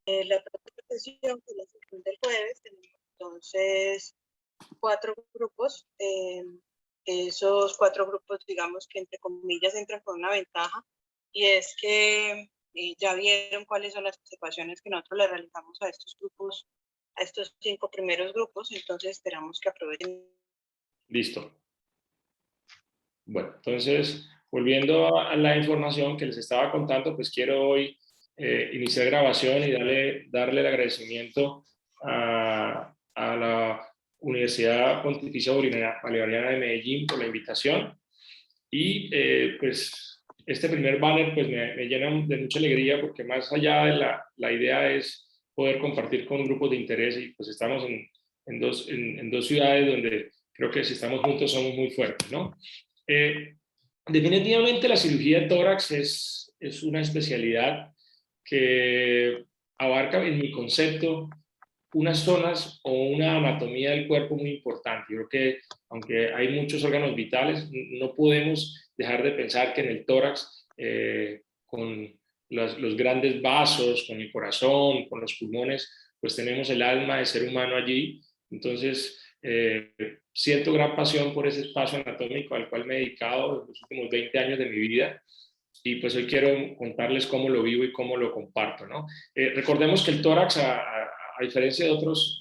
La próxima sesión, que es la sesión del jueves, tenemos entonces 4 grupos. Esos 4 grupos, digamos que entre comillas entran con una ventaja, y es que ya vieron cuáles son las observaciones que nosotros le realizamos a estos grupos, a estos 5 primeros grupos, entonces esperamos que aprovechen. Listo. Bueno, entonces, volviendo a la información que les estaba contando, pues quiero hoy iniciar grabación y darle el agradecimiento a la Universidad Pontificia Bolivariana de Medellín por la invitación. Y pues este primer banner pues me llena de mucha alegría, porque más allá de la idea es poder compartir con grupos de interés, y pues estamos en dos ciudades donde creo que si estamos juntos somos muy fuertes, ¿no? Definitivamente la cirugía de tórax es una especialidad que abarca, en mi concepto, unas zonas o una anatomía del cuerpo muy importante. Yo creo que aunque hay muchos órganos vitales, no podemos dejar de pensar que en el tórax, con los grandes vasos, con el corazón, con los pulmones, pues tenemos el alma de ser humano allí. Entonces, siento gran pasión por ese espacio anatómico al cual me he dedicado los últimos 20 años de mi vida, y pues hoy quiero contarles cómo lo vivo y cómo lo comparto, ¿no? Recordemos que el tórax, a diferencia de otros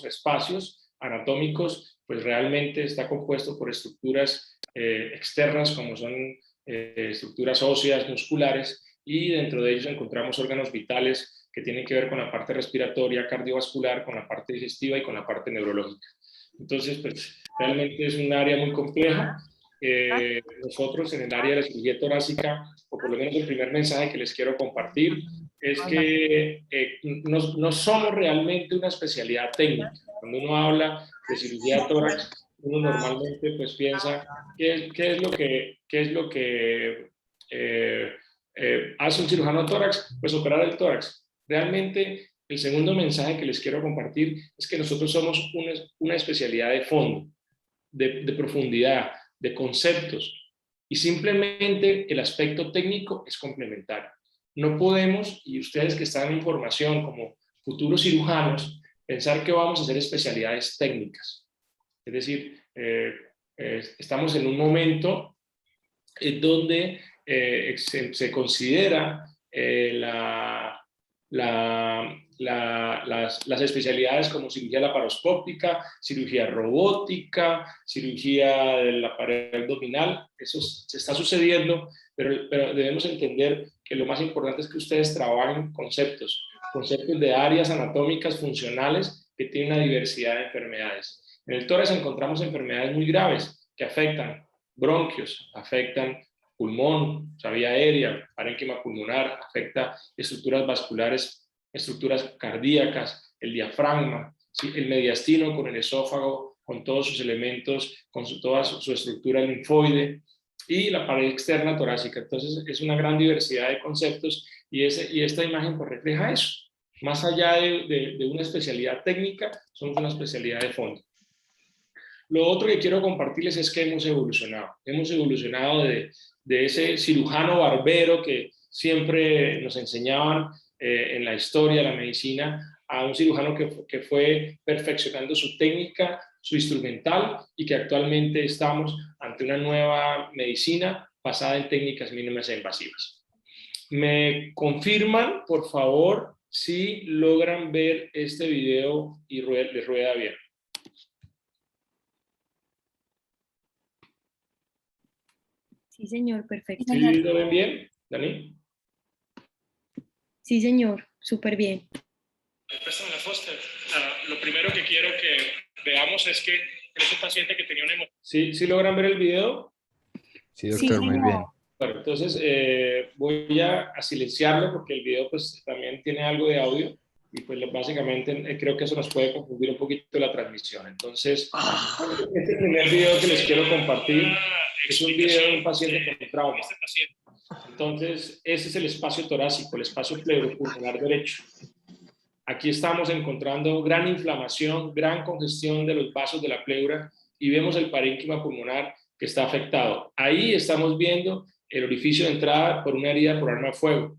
espacios anatómicos, pues realmente está compuesto por estructuras externas, como son estructuras óseas, musculares, y dentro de ellos encontramos órganos vitales que tienen que ver con la parte respiratoria, cardiovascular, con la parte digestiva y con la parte neurológica. Entonces, pues realmente es un área muy compleja. Nosotros en el área de la cirugía torácica, o por lo menos el primer mensaje que les quiero compartir, es que no somos realmente una especialidad técnica. Cuando uno habla de cirugía tórax, uno normalmente pues piensa qué es lo que hace un cirujano tórax, pues operar el tórax. Realmente el segundo mensaje que les quiero compartir es que nosotros somos una especialidad de fondo, de profundidad, de conceptos, y simplemente el aspecto técnico es complementario. No podemos, y ustedes que están en formación como futuros cirujanos, pensar que vamos a hacer especialidades técnicas. Es decir, estamos en un momento donde se considera las especialidades como cirugía laparoscópica, cirugía robótica, cirugía de la pared abdominal. Eso se está sucediendo, pero debemos entender que lo más importante es que ustedes trabajen conceptos de áreas anatómicas funcionales que tienen una diversidad de enfermedades. En el tórax encontramos enfermedades muy graves que afectan bronquios, afectan pulmón, o sea, vía aérea, parénquima pulmonar, afecta estructuras vasculares, estructuras cardíacas, el diafragma, ¿sí? El mediastino con el esófago, con todos sus elementos, con toda su estructura linfoide, y la pared externa torácica. Entonces es una gran diversidad de conceptos, y esta imagen pues refleja eso. Más allá de una especialidad técnica, somos una especialidad de fondo. Lo otro que quiero compartirles es que hemos evolucionado. Hemos evolucionado de ese cirujano barbero que siempre nos enseñaban en la historia de la medicina, a un cirujano que fue perfeccionando su técnica, su instrumental, y que actualmente estamos ante una nueva medicina basada en técnicas mínimas e invasivas. ¿Me confirman, por favor, si logran ver este video y les rueda bien? Sí, señor, perfecto. ¿Sí lo ven bien, Dani? Sí, señor, súper bien. Préstame la Foster. Lo primero que quiero que veamos es que ese paciente que tenía una emoción. ¿Sí logran ver el video? Sí, doctor, muy bien. Bueno, entonces voy a silenciarlo, porque el video pues también tiene algo de audio, y pues básicamente creo que eso nos puede confundir un poquito la transmisión. Entonces, este primer video que les quiero compartir es un video de un paciente con trauma. Entonces, ese es el espacio torácico, el espacio pleuropulmonar derecho. Aquí estamos encontrando gran inflamación, gran congestión de los vasos de la pleura, y vemos el parénquima pulmonar que está afectado. Ahí estamos viendo el orificio de entrada por una herida por arma de fuego,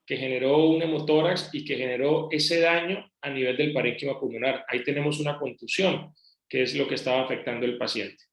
que generó un hemotórax y que generó ese daño a nivel del parénquima pulmonar. Ahí tenemos una contusión, que es lo que estaba afectando el paciente.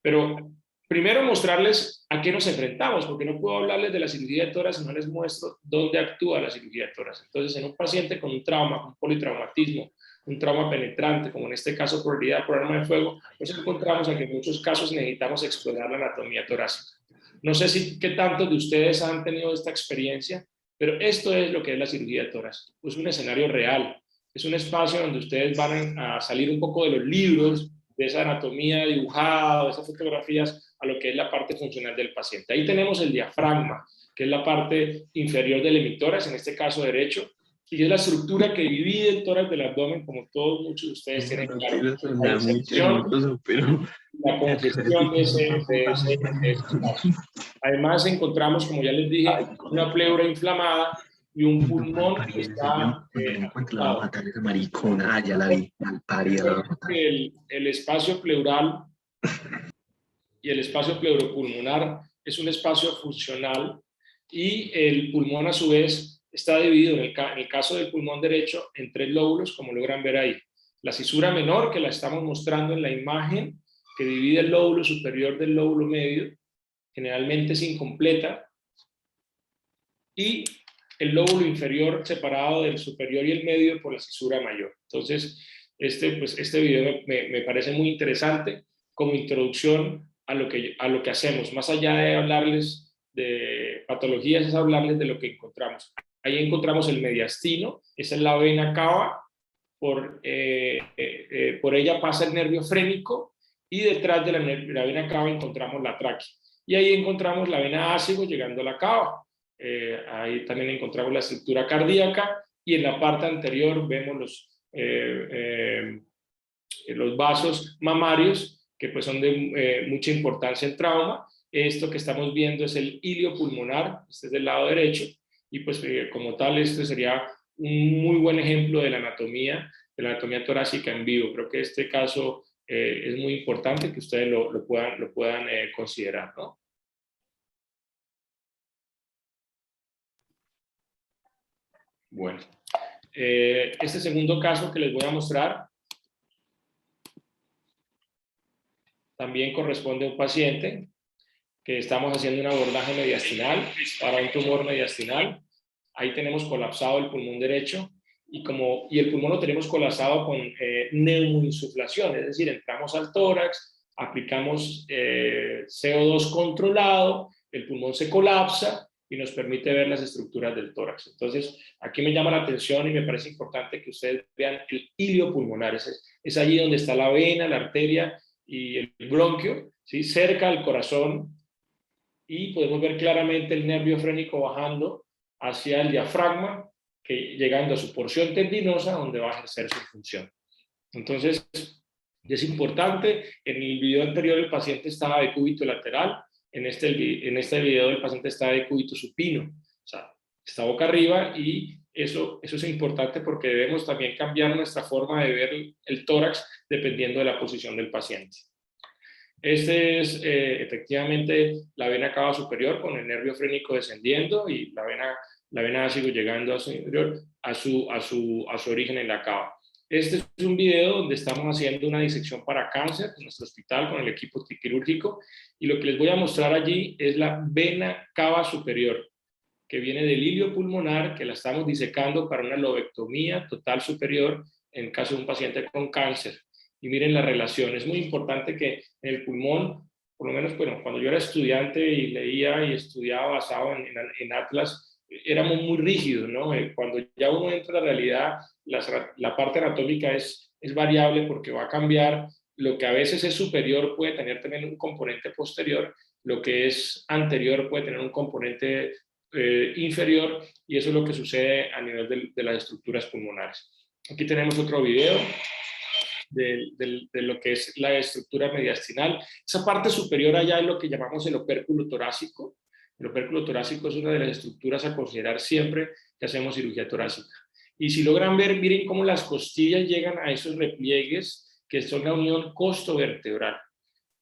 Pero primero mostrarles a qué nos enfrentamos, porque no puedo hablarles de la cirugía de tórax si no les muestro dónde actúa la cirugía de tórax. Entonces, en un paciente con un trauma, un politraumatismo, un trauma penetrante, como en este caso por herida por arma de fuego, nos encontramos en que en muchos casos necesitamos explorar la anatomía torácica. No sé si qué tantos de ustedes han tenido esta experiencia, pero esto es lo que es la cirugía de tórax. Es un escenario real, es un espacio donde ustedes van a salir un poco de los libros, de esa anatomía dibujada, de esas fotografías, a lo que es la parte funcional del paciente. Ahí tenemos el diafragma, que es la parte inferior del hemitórax, en este caso derecho, y es la estructura que divide el tórax del abdomen, como todos muchos de ustedes tienen claro. La inserción, la congestión de ese espacio. Además encontramos, como ya les dije, una pleura inflamada y un pulmón que está afectado. El espacio pleural y el espacio pleuropulmonar es un espacio funcional y el pulmón a su vez está dividido, en el caso del pulmón derecho, en 3 lóbulos, como logran ver ahí. La cisura menor, que la estamos mostrando en la imagen, que divide el lóbulo superior del lóbulo medio, generalmente es incompleta, y el lóbulo inferior separado del superior y el medio por la cisura mayor. Entonces, este video me parece muy interesante como introducción a lo que hacemos. Más allá de hablarles de patologías, es hablarles de lo que encontramos. Ahí encontramos el mediastino, esa es la vena cava, por ella pasa el nervio frénico y detrás de la vena cava encontramos la tráquea. Y ahí encontramos la vena ácido llegando a la cava. Ahí también encontramos la estructura cardíaca y en la parte anterior vemos los vasos mamarios, que pues son de mucha importancia en trauma. Esto que estamos viendo es el ilio pulmonar, este es del lado derecho, y pues como tal este sería un muy buen ejemplo de la anatomía torácica en vivo. Creo que este caso es muy importante que ustedes lo puedan considerar, ¿no? Bueno, este segundo caso que les voy a mostrar también corresponde a un paciente que estamos haciendo un abordaje mediastinal para un tumor mediastinal. Ahí tenemos colapsado el pulmón derecho y el pulmón lo tenemos colapsado con neumoinsuflación, es decir, entramos al tórax, aplicamos CO2 controlado, el pulmón se colapsa y nos permite ver las estructuras del tórax. Entonces, aquí me llama la atención y me parece importante que ustedes vean el ilio pulmonar, es allí donde está la vena, la arteria y el bronquio, ¿sí? Cerca al corazón, y podemos ver claramente el nervio frénico bajando hacia el diafragma, que llegando a su porción tendinosa donde va a ejercer su función. Entonces, es importante, en el video anterior el paciente estaba de cúbito lateral, en este video el paciente está de cúbito supino, o sea, está boca arriba, y eso es importante porque debemos también cambiar nuestra forma de ver el tórax dependiendo de la posición del paciente. Este es efectivamente la vena cava superior con el nervio frénico descendiendo y la vena ácido llegando a su origen en la cava. Este es un video donde estamos haciendo una disección para cáncer en nuestro hospital con el equipo quirúrgico, y lo que les voy a mostrar allí es la vena cava superior, que viene del ilio pulmonar, que la estamos disecando para una lobectomía total superior en caso de un paciente con cáncer. Y miren la relación, es muy importante que en el pulmón, por lo menos bueno, cuando yo era estudiante y leía y estudiaba basado en Atlas, éramos muy rígidos, ¿no? Cuando ya uno entra a la realidad, la parte anatómica es variable porque va a cambiar. Lo que a veces es superior puede tener también un componente posterior, lo que es anterior puede tener un componente inferior, y eso es lo que sucede a nivel de las estructuras pulmonares. Aquí tenemos otro video de lo que es la estructura mediastinal. Esa parte superior allá es lo que llamamos el opérculo torácico. El opérculo torácico es una de las estructuras a considerar siempre que hacemos cirugía torácica. Y si logran ver, miren cómo las costillas llegan a esos repliegues que son la unión costovertebral.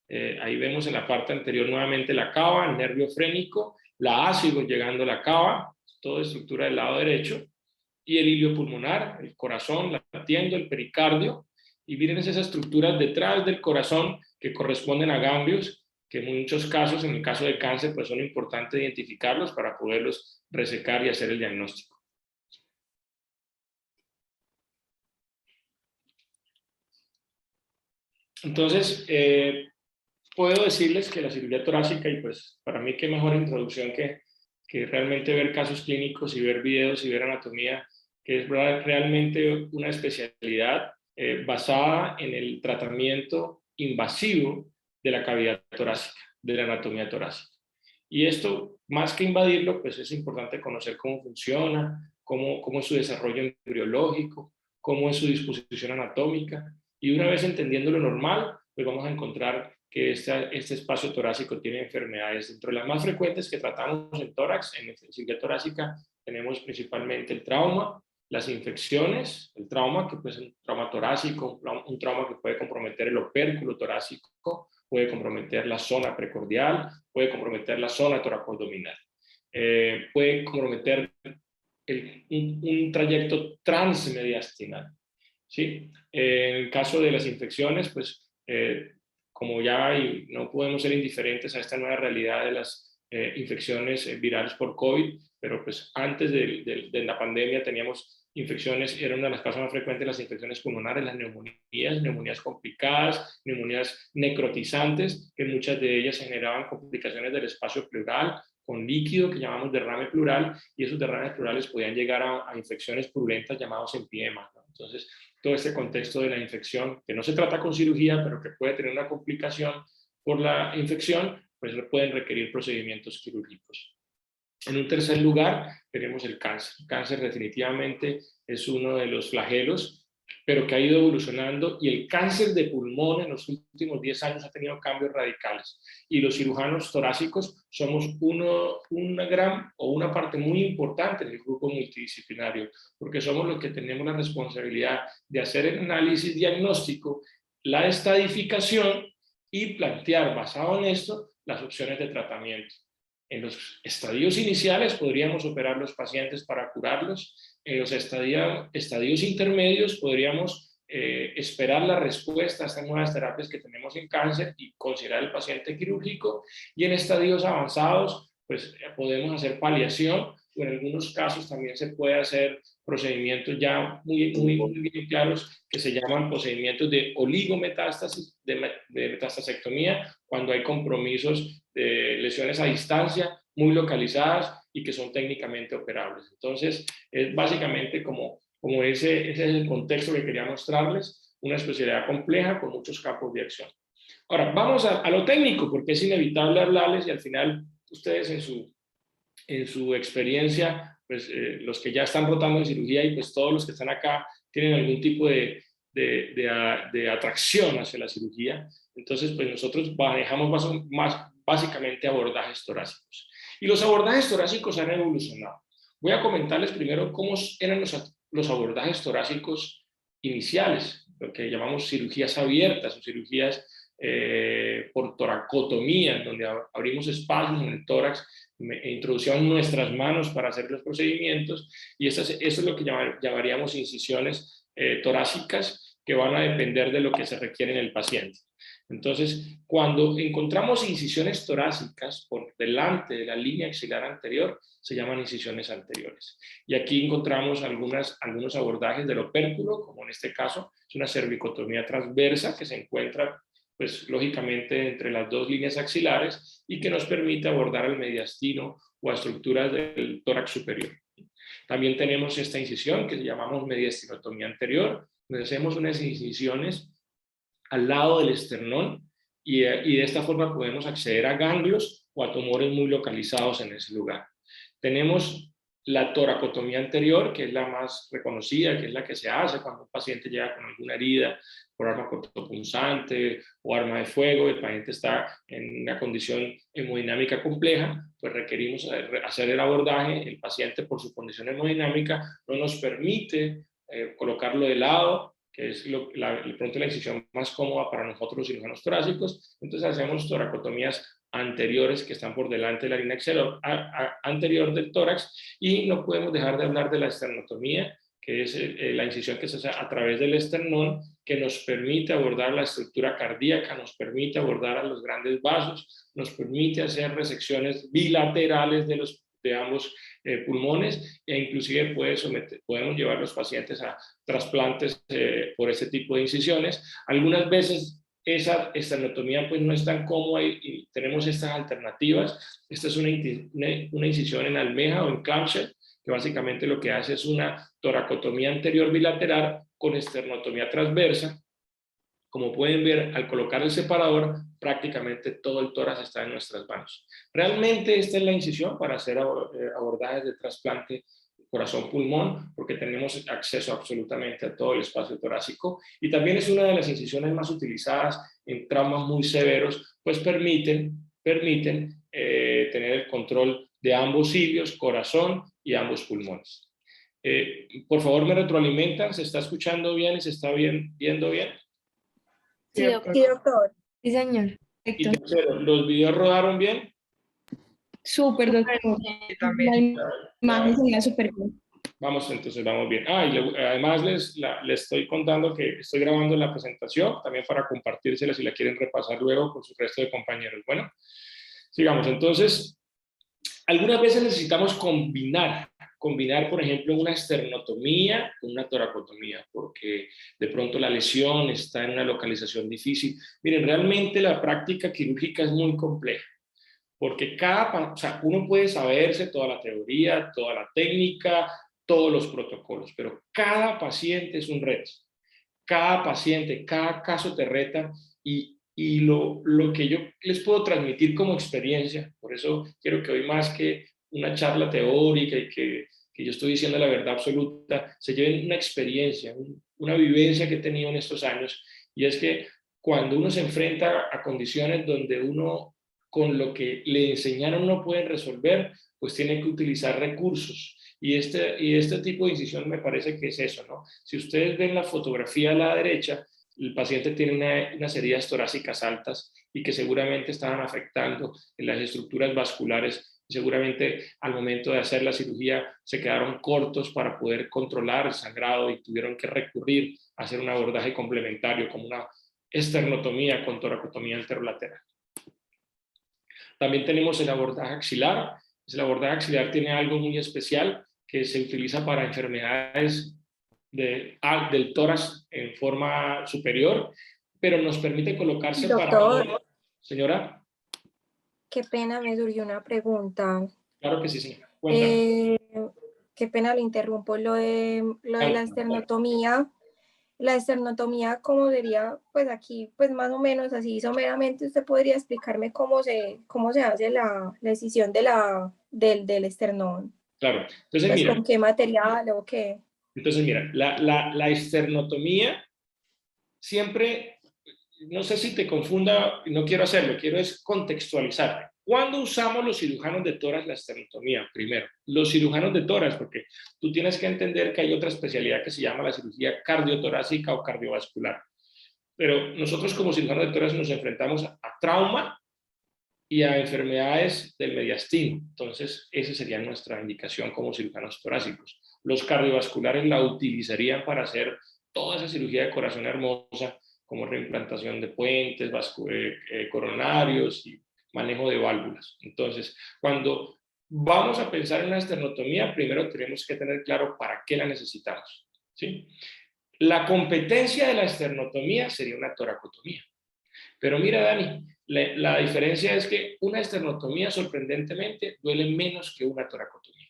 Ahí vemos en la parte anterior nuevamente la cava, el nervio frénico, la ácido llegando a la cava, toda estructura del lado derecho, y el ilio pulmonar, el corazón latiendo, el pericardio, y miren esas estructuras detrás del corazón que corresponden a ganglios, que en muchos casos, en el caso de cáncer, pues son importantes identificarlos para poderlos resecar y hacer el diagnóstico. Entonces, puedo decirles que la cirugía torácica, y pues para mí qué mejor introducción que realmente ver casos clínicos y ver videos y ver anatomía, que es realmente una especialidad basada en el tratamiento invasivo de la cavidad torácica, de la anatomía torácica. Y esto, más que invadirlo, pues es importante conocer cómo funciona, cómo es su desarrollo embriológico, cómo es su disposición anatómica. Y una vez entendiendo lo normal, pues vamos a encontrar que este espacio torácico tiene enfermedades. Dentro de las más frecuentes que tratamos en tórax, en cirugía torácica, tenemos principalmente el trauma, las infecciones, el trauma, que puede ser un trauma torácico, un trauma que puede comprometer el opérculo torácico, puede comprometer la zona precordial, puede comprometer la zona toracoabdominal, puede comprometer un trayecto transmediastinal. ¿Sí? En el caso de las infecciones, pues como ya hay, no podemos ser indiferentes a esta nueva realidad de las infecciones virales por COVID, pero pues antes de la pandemia teníamos infecciones, era una de las causas más frecuentes las infecciones pulmonares, las neumonías complicadas, neumonías necrotizantes, que muchas de ellas generaban complicaciones del espacio pleural, con líquido que llamamos derrame pleural, y esos derrames pleurales podían llegar a infecciones purulentas llamados empiemas, ¿no? Entonces, todo este contexto de la infección, que no se trata con cirugía, pero que puede tener una complicación por la infección, pues pueden requerir procedimientos quirúrgicos. En un tercer lugar, tenemos el cáncer. El cáncer definitivamente es uno de los flagelos, pero que ha ido evolucionando, y el cáncer de pulmón en los últimos 10 años ha tenido cambios radicales. Y los cirujanos torácicos somos una gran o una parte muy importante del grupo multidisciplinario, porque somos los que tenemos la responsabilidad de hacer el análisis diagnóstico, la estadificación y plantear, basado en esto, las opciones de tratamiento. En los estadios iniciales podríamos operar los pacientes para curarlos. En los estadios intermedios podríamos esperar la respuesta a estas nuevas terapias que tenemos en cáncer y considerar el paciente quirúrgico. Y en estadios avanzados, pues podemos hacer paliación, o en algunos casos también se puede hacer procedimientos ya muy bien claros que se llaman procedimientos de oligometástasis, de metastasectomía, cuando hay compromisos de lesiones a distancia muy localizadas y que son técnicamente operables. Entonces, es básicamente como ese es el contexto que quería mostrarles, una especialidad compleja con muchos campos de acción. Ahora, vamos a lo técnico, porque es inevitable hablarles y al final ustedes en su experiencia, pues los que ya están rotando en cirugía y pues todos los que están acá tienen algún tipo de atracción hacia la cirugía. Entonces, pues nosotros manejamos básicamente abordajes torácicos. Y los abordajes torácicos han evolucionado. Voy a comentarles primero cómo eran los abordajes torácicos iniciales, lo que llamamos cirugías abiertas o cirugías por toracotomía, donde abrimos espacios en el tórax e introducíamos nuestras manos para hacer los procedimientos, y eso es lo que llamaríamos incisiones torácicas, que van a depender de lo que se requiere en el paciente. Entonces, cuando encontramos incisiones torácicas por delante de la línea axilar anterior, se llaman incisiones anteriores. Y aquí encontramos algunos abordajes del opérculo, como en este caso es una cervicotomía transversa que se encuentra, pues lógicamente, entre las dos líneas axilares y que nos permite abordar el mediastino o a estructuras del tórax superior. También tenemos esta incisión que llamamos mediastinotomía anterior, donde hacemos unas incisiones al lado del esternón y de esta forma podemos acceder a ganglios o a tumores muy localizados en ese lugar. Tenemos la toracotomía anterior, que es la más reconocida, que es la que se hace cuando un paciente llega con alguna herida por arma cortopunzante o arma de fuego, el paciente está en una condición hemodinámica compleja, pues requerimos hacer el abordaje. El paciente, por su condición hemodinámica, no nos permite colocarlo de lado, que es de pronto la incisión más cómoda para nosotros los cirujanos torácicos. Entonces hacemos toracotomías anteriores que están por delante de la línea anterior del tórax, y no podemos dejar de hablar de la esternotomía, que es la incisión que se hace a través del esternón, que nos permite abordar la estructura cardíaca, nos permite abordar a los grandes vasos, nos permite hacer resecciones bilaterales de ambos pulmones, e inclusive podemos llevar a los pacientes a trasplantes por este tipo de incisiones. Algunas veces esa esternotomía pues no es tan cómoda y tenemos estas alternativas. Esta es una incisión en almeja o en clamshell, que básicamente lo que hace es una toracotomía anterior bilateral con esternotomía transversa. Como pueden ver, al colocar el separador, prácticamente todo el tórax está en nuestras manos. Realmente esta es la incisión para hacer abordajes de trasplante corazón-pulmón, porque tenemos acceso absolutamente a todo el espacio torácico, y también es una de las incisiones más utilizadas en traumas muy severos, pues permiten tener el control de ambos cilios, corazón y ambos pulmones. Por favor, me retroalimentan, ¿se está escuchando bien y se está viendo bien? Sí, doctor. Sí, doctor. Sí, señor. Y Perfecto. tercero, ¿los videos rodaron bien? Súper, doctor. La imagen se veía súper bien. Vamos, entonces vamos bien. Y además les estoy contando que estoy grabando la presentación, también para compartírsela si la quieren repasar luego con su resto de compañeros. Bueno, sigamos. Entonces, algunas veces necesitamos combinar, por ejemplo, una esternotomía con una toracotomía, porque de pronto la lesión está en una localización difícil. Miren, realmente la práctica quirúrgica es muy compleja, porque uno puede saberse toda la teoría, toda la técnica, todos los protocolos, pero cada paciente es un reto. Cada paciente, cada caso te reta, y lo que yo les puedo transmitir como experiencia, por eso quiero que hoy, más que una charla teórica y que yo estoy diciendo la verdad absoluta, se lleven una experiencia, una vivencia que he tenido en estos años, y es que cuando uno se enfrenta a condiciones donde uno con lo que le enseñaron no puede resolver, pues tiene que utilizar recursos. Y este tipo de incisión me parece que es eso, ¿no? Si ustedes ven la fotografía a la derecha, el paciente tiene unas heridas torácicas altas y que seguramente estaban afectando en las estructuras vasculares. Seguramente al momento de hacer la cirugía se quedaron cortos para poder controlar el sangrado y tuvieron que recurrir a hacer un abordaje complementario como una esternotomía con toracotomía anterolateral. También tenemos el abordaje axilar. El abordaje axilar tiene algo muy especial que se utiliza para enfermedades del tórax en forma superior, pero nos permite colocar separadores. Doctor, Señora, qué pena, me surgió una pregunta. claro que sí, señora. Cuéntame. Qué pena, le interrumpo. Lo de la esternotomía. La esternotomía, ¿cómo sería? Pues aquí, pues más o menos así, someramente, ¿usted podría explicarme cómo se hace la decisión del esternón? Claro. Entonces, Pues, mira, ¿con qué material o qué? la esternotomía siempre, no sé si te confunda, no quiero hacerlo, quiero es contextualizar. ¿Cuándo usamos los cirujanos de tórax la esternotomía? Primero, los cirujanos de tórax, porque tú tienes que entender que hay otra especialidad que se llama la cirugía cardiotorácica o cardiovascular. Pero nosotros como cirujanos de tórax nos enfrentamos a trauma y a enfermedades del mediastino. Entonces, esa sería nuestra indicación como cirujanos torácicos. Los cardiovasculares la utilizarían para hacer toda esa cirugía de corazón hermosa, como reimplantación de puentes coronarios y manejo de válvulas. Entonces, cuando vamos a pensar en una esternotomía, primero tenemos que tener claro para qué la necesitamos, ¿sí? La competencia de la esternotomía sería una toracotomía. Pero mira, Dani, la diferencia es que una esternotomía, sorprendentemente, duele menos que una toracotomía.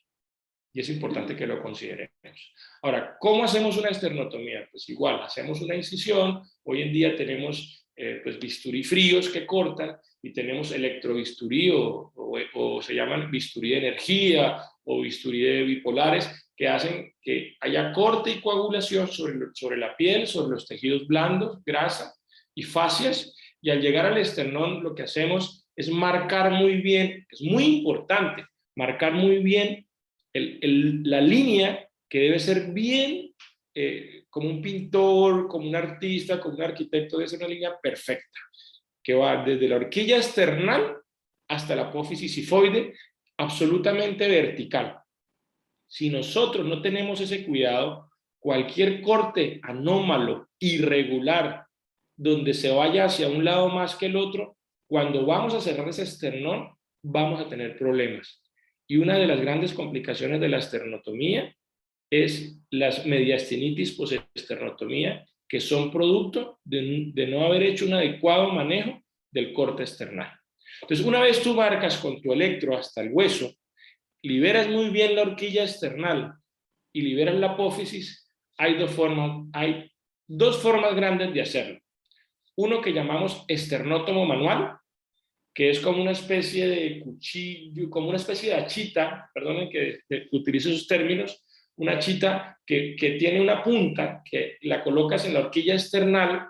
Y es importante que lo consideremos. Ahora, ¿cómo hacemos una esternotomía? Pues igual, hacemos una incisión. Hoy en día tenemos pues bisturí fríos que cortan, y tenemos electrobisturí o se llaman bisturí de energía o bisturí de bipolares, que hacen que haya corte y coagulación sobre la piel, sobre los tejidos blandos, grasa y fascias. Y al llegar al esternón, lo que hacemos es marcar muy bien, es muy importante, marcar muy bien la línea, que debe ser bien como un pintor, como un artista, como un arquitecto, debe ser una línea perfecta, que va desde la horquilla external hasta la apófisis sifoide, absolutamente vertical. Si nosotros no tenemos ese cuidado, cualquier corte anómalo, irregular, donde se vaya hacia un lado más que el otro, cuando vamos a cerrar ese esternón, vamos a tener problemas. Y una de las grandes complicaciones de la esternotomía es las mediastinitis postesternotomía, que son producto de no haber hecho un adecuado manejo del corte external. Entonces, una vez tú marcas con tu electro hasta el hueso, liberas muy bien la horquilla external y liberas la apófisis, hay dos formas grandes de hacerlo. Uno que llamamos esternótomo manual, que es como una especie de cuchillo, como una especie de achita, perdonen que utilice esos términos, una achita que tiene una punta, que la colocas en la horquilla external,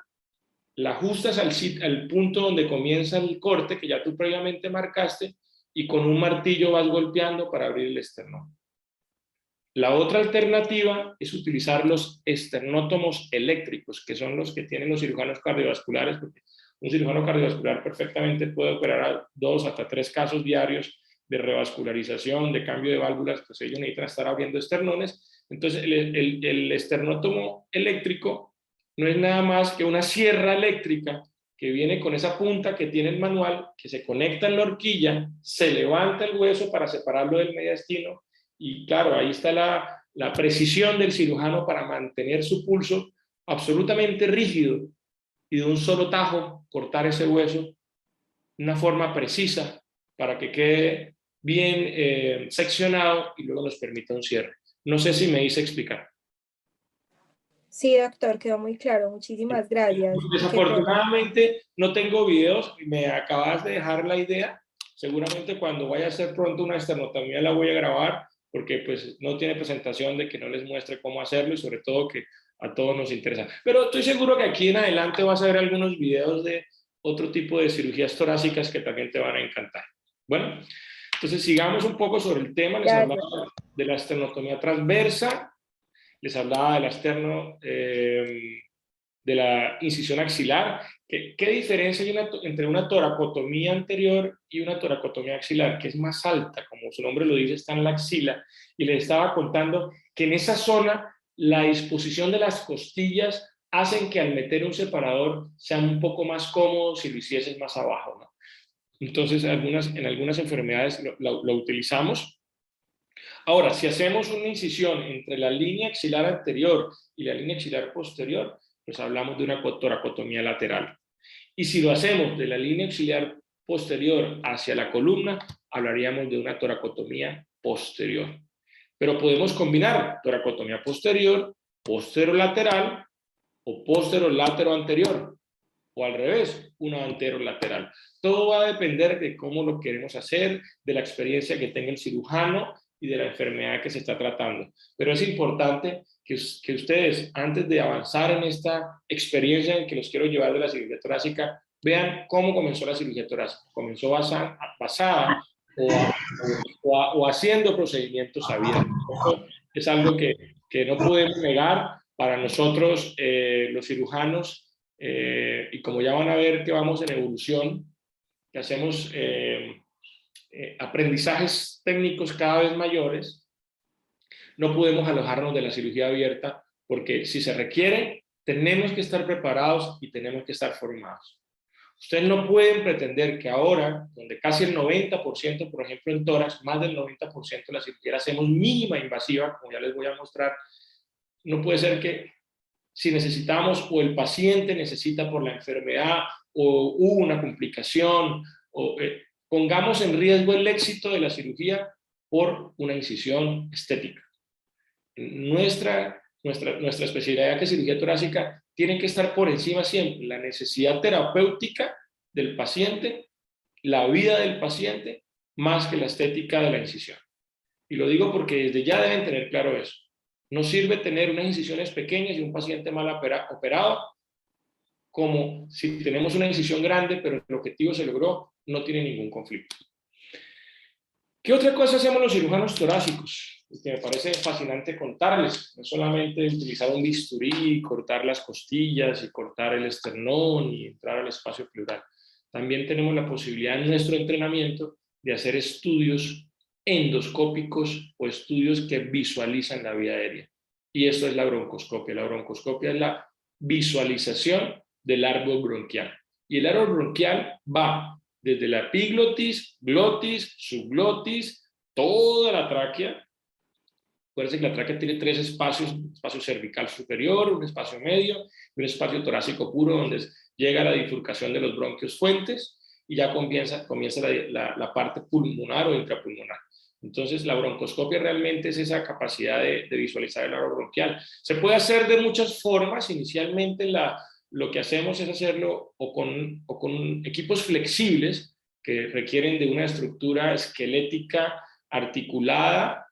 la ajustas al punto donde comienza el corte que ya tú previamente marcaste, y con un martillo vas golpeando para abrir el esternón. La otra alternativa es utilizar los esternótomos eléctricos, que son los que tienen los cirujanos cardiovasculares, porque un cirujano cardiovascular perfectamente puede operar a 2 hasta 3 casos diarios de revascularización, de cambio de válvulas, pues ellos necesitan estar abriendo esternones. Entonces el esternótomo eléctrico no es nada más que una sierra eléctrica que viene con esa punta que tiene el manual, que se conecta en la horquilla, se levanta el hueso para separarlo del mediastino, y claro, ahí está la precisión del cirujano para mantener su pulso absolutamente rígido y de un solo tajo cortar ese hueso, una forma precisa para que quede bien seccionado y luego nos permita un cierre. No sé si me hice explicar. Sí, doctor, quedó muy claro. Muchísimas gracias. Desafortunadamente no tengo videos, me acabas de dejar la idea. Seguramente cuando vaya a hacer pronto una esternotomía la voy a grabar, porque pues no tiene presentación de que no les muestre cómo hacerlo, y sobre todo que a todos nos interesa. Pero estoy seguro que aquí en adelante vas a ver algunos videos de otro tipo de cirugías torácicas que también te van a encantar. Bueno, entonces sigamos un poco sobre el tema. Les hablaba de la esternotomía transversa, les hablaba de la incisión axilar. ¿Qué diferencia hay entre una toracotomía anterior y una toracotomía axilar? Que es más alta, como su nombre lo dice, está en la axila. Y les estaba contando que en esa zona la disposición de las costillas hacen que al meter un separador sea un poco más cómodo si lo hicieses más abajo, ¿no? Entonces, en algunas enfermedades lo utilizamos. Ahora, si hacemos una incisión entre la línea axilar anterior y la línea axilar posterior, pues hablamos de una toracotomía lateral. Y si lo hacemos de la línea axilar posterior hacia la columna, hablaríamos de una toracotomía posterior. Pero podemos combinar toracotomía posterior, posterolateral o posterolateroanterior, o al revés, una anterolateral. Todo va a depender de cómo lo queremos hacer, de la experiencia que tenga el cirujano y de la enfermedad que se está tratando. Pero es importante que ustedes, antes de avanzar en esta experiencia en que los quiero llevar de la cirugía torácica, vean cómo comenzó la cirugía torácica. Comenzó basada o haciendo procedimientos abiertos. Eso es algo que no podemos negar para nosotros, los cirujanos, y como ya van a ver que vamos en evolución, que hacemos aprendizajes técnicos cada vez mayores, no podemos alojarnos de la cirugía abierta, porque si se requiere, tenemos que estar preparados y tenemos que estar formados. Ustedes no pueden pretender que ahora, donde casi el 90%, por ejemplo en tórax, más del 90% de la cirugía la hacemos mínima invasiva, como ya les voy a mostrar, no puede ser que si necesitamos o el paciente necesita por la enfermedad o hubo una complicación, o pongamos en riesgo el éxito de la cirugía por una incisión estética. Nuestra especialidad, que es cirugía torácica, tiene que estar por encima siempre la necesidad terapéutica del paciente, la vida del paciente, más que la estética de la incisión. Y lo digo porque desde ya deben tener claro eso. No sirve tener unas incisiones pequeñas y un paciente mal operado, como si tenemos una incisión grande, pero el objetivo se logró, no tiene ningún conflicto. ¿Qué otra cosa hacemos los cirujanos torácicos? que me parece fascinante contarles. No solamente utilizar un bisturí, cortar las costillas y cortar el esternón y entrar al espacio pleural. También tenemos la posibilidad en nuestro entrenamiento de hacer estudios endoscópicos o estudios que visualizan la vía aérea. Y esto es la broncoscopia. La broncoscopia es la visualización del árbol bronquial. Y el árbol bronquial va desde la epiglotis, glotis, subglotis, toda la tráquea. Acuérdense que la tráquea tiene 3 espacios: un espacio cervical superior, un espacio medio y un espacio torácico puro, donde llega la bifurcación de los bronquios fuentes y ya comienza la parte pulmonar o intrapulmonar. Entonces, la broncoscopia realmente es esa capacidad de visualizar el árbol bronquial. Se puede hacer de muchas formas. Inicialmente, lo que hacemos es hacerlo o con equipos flexibles que requieren de una estructura esquelética articulada,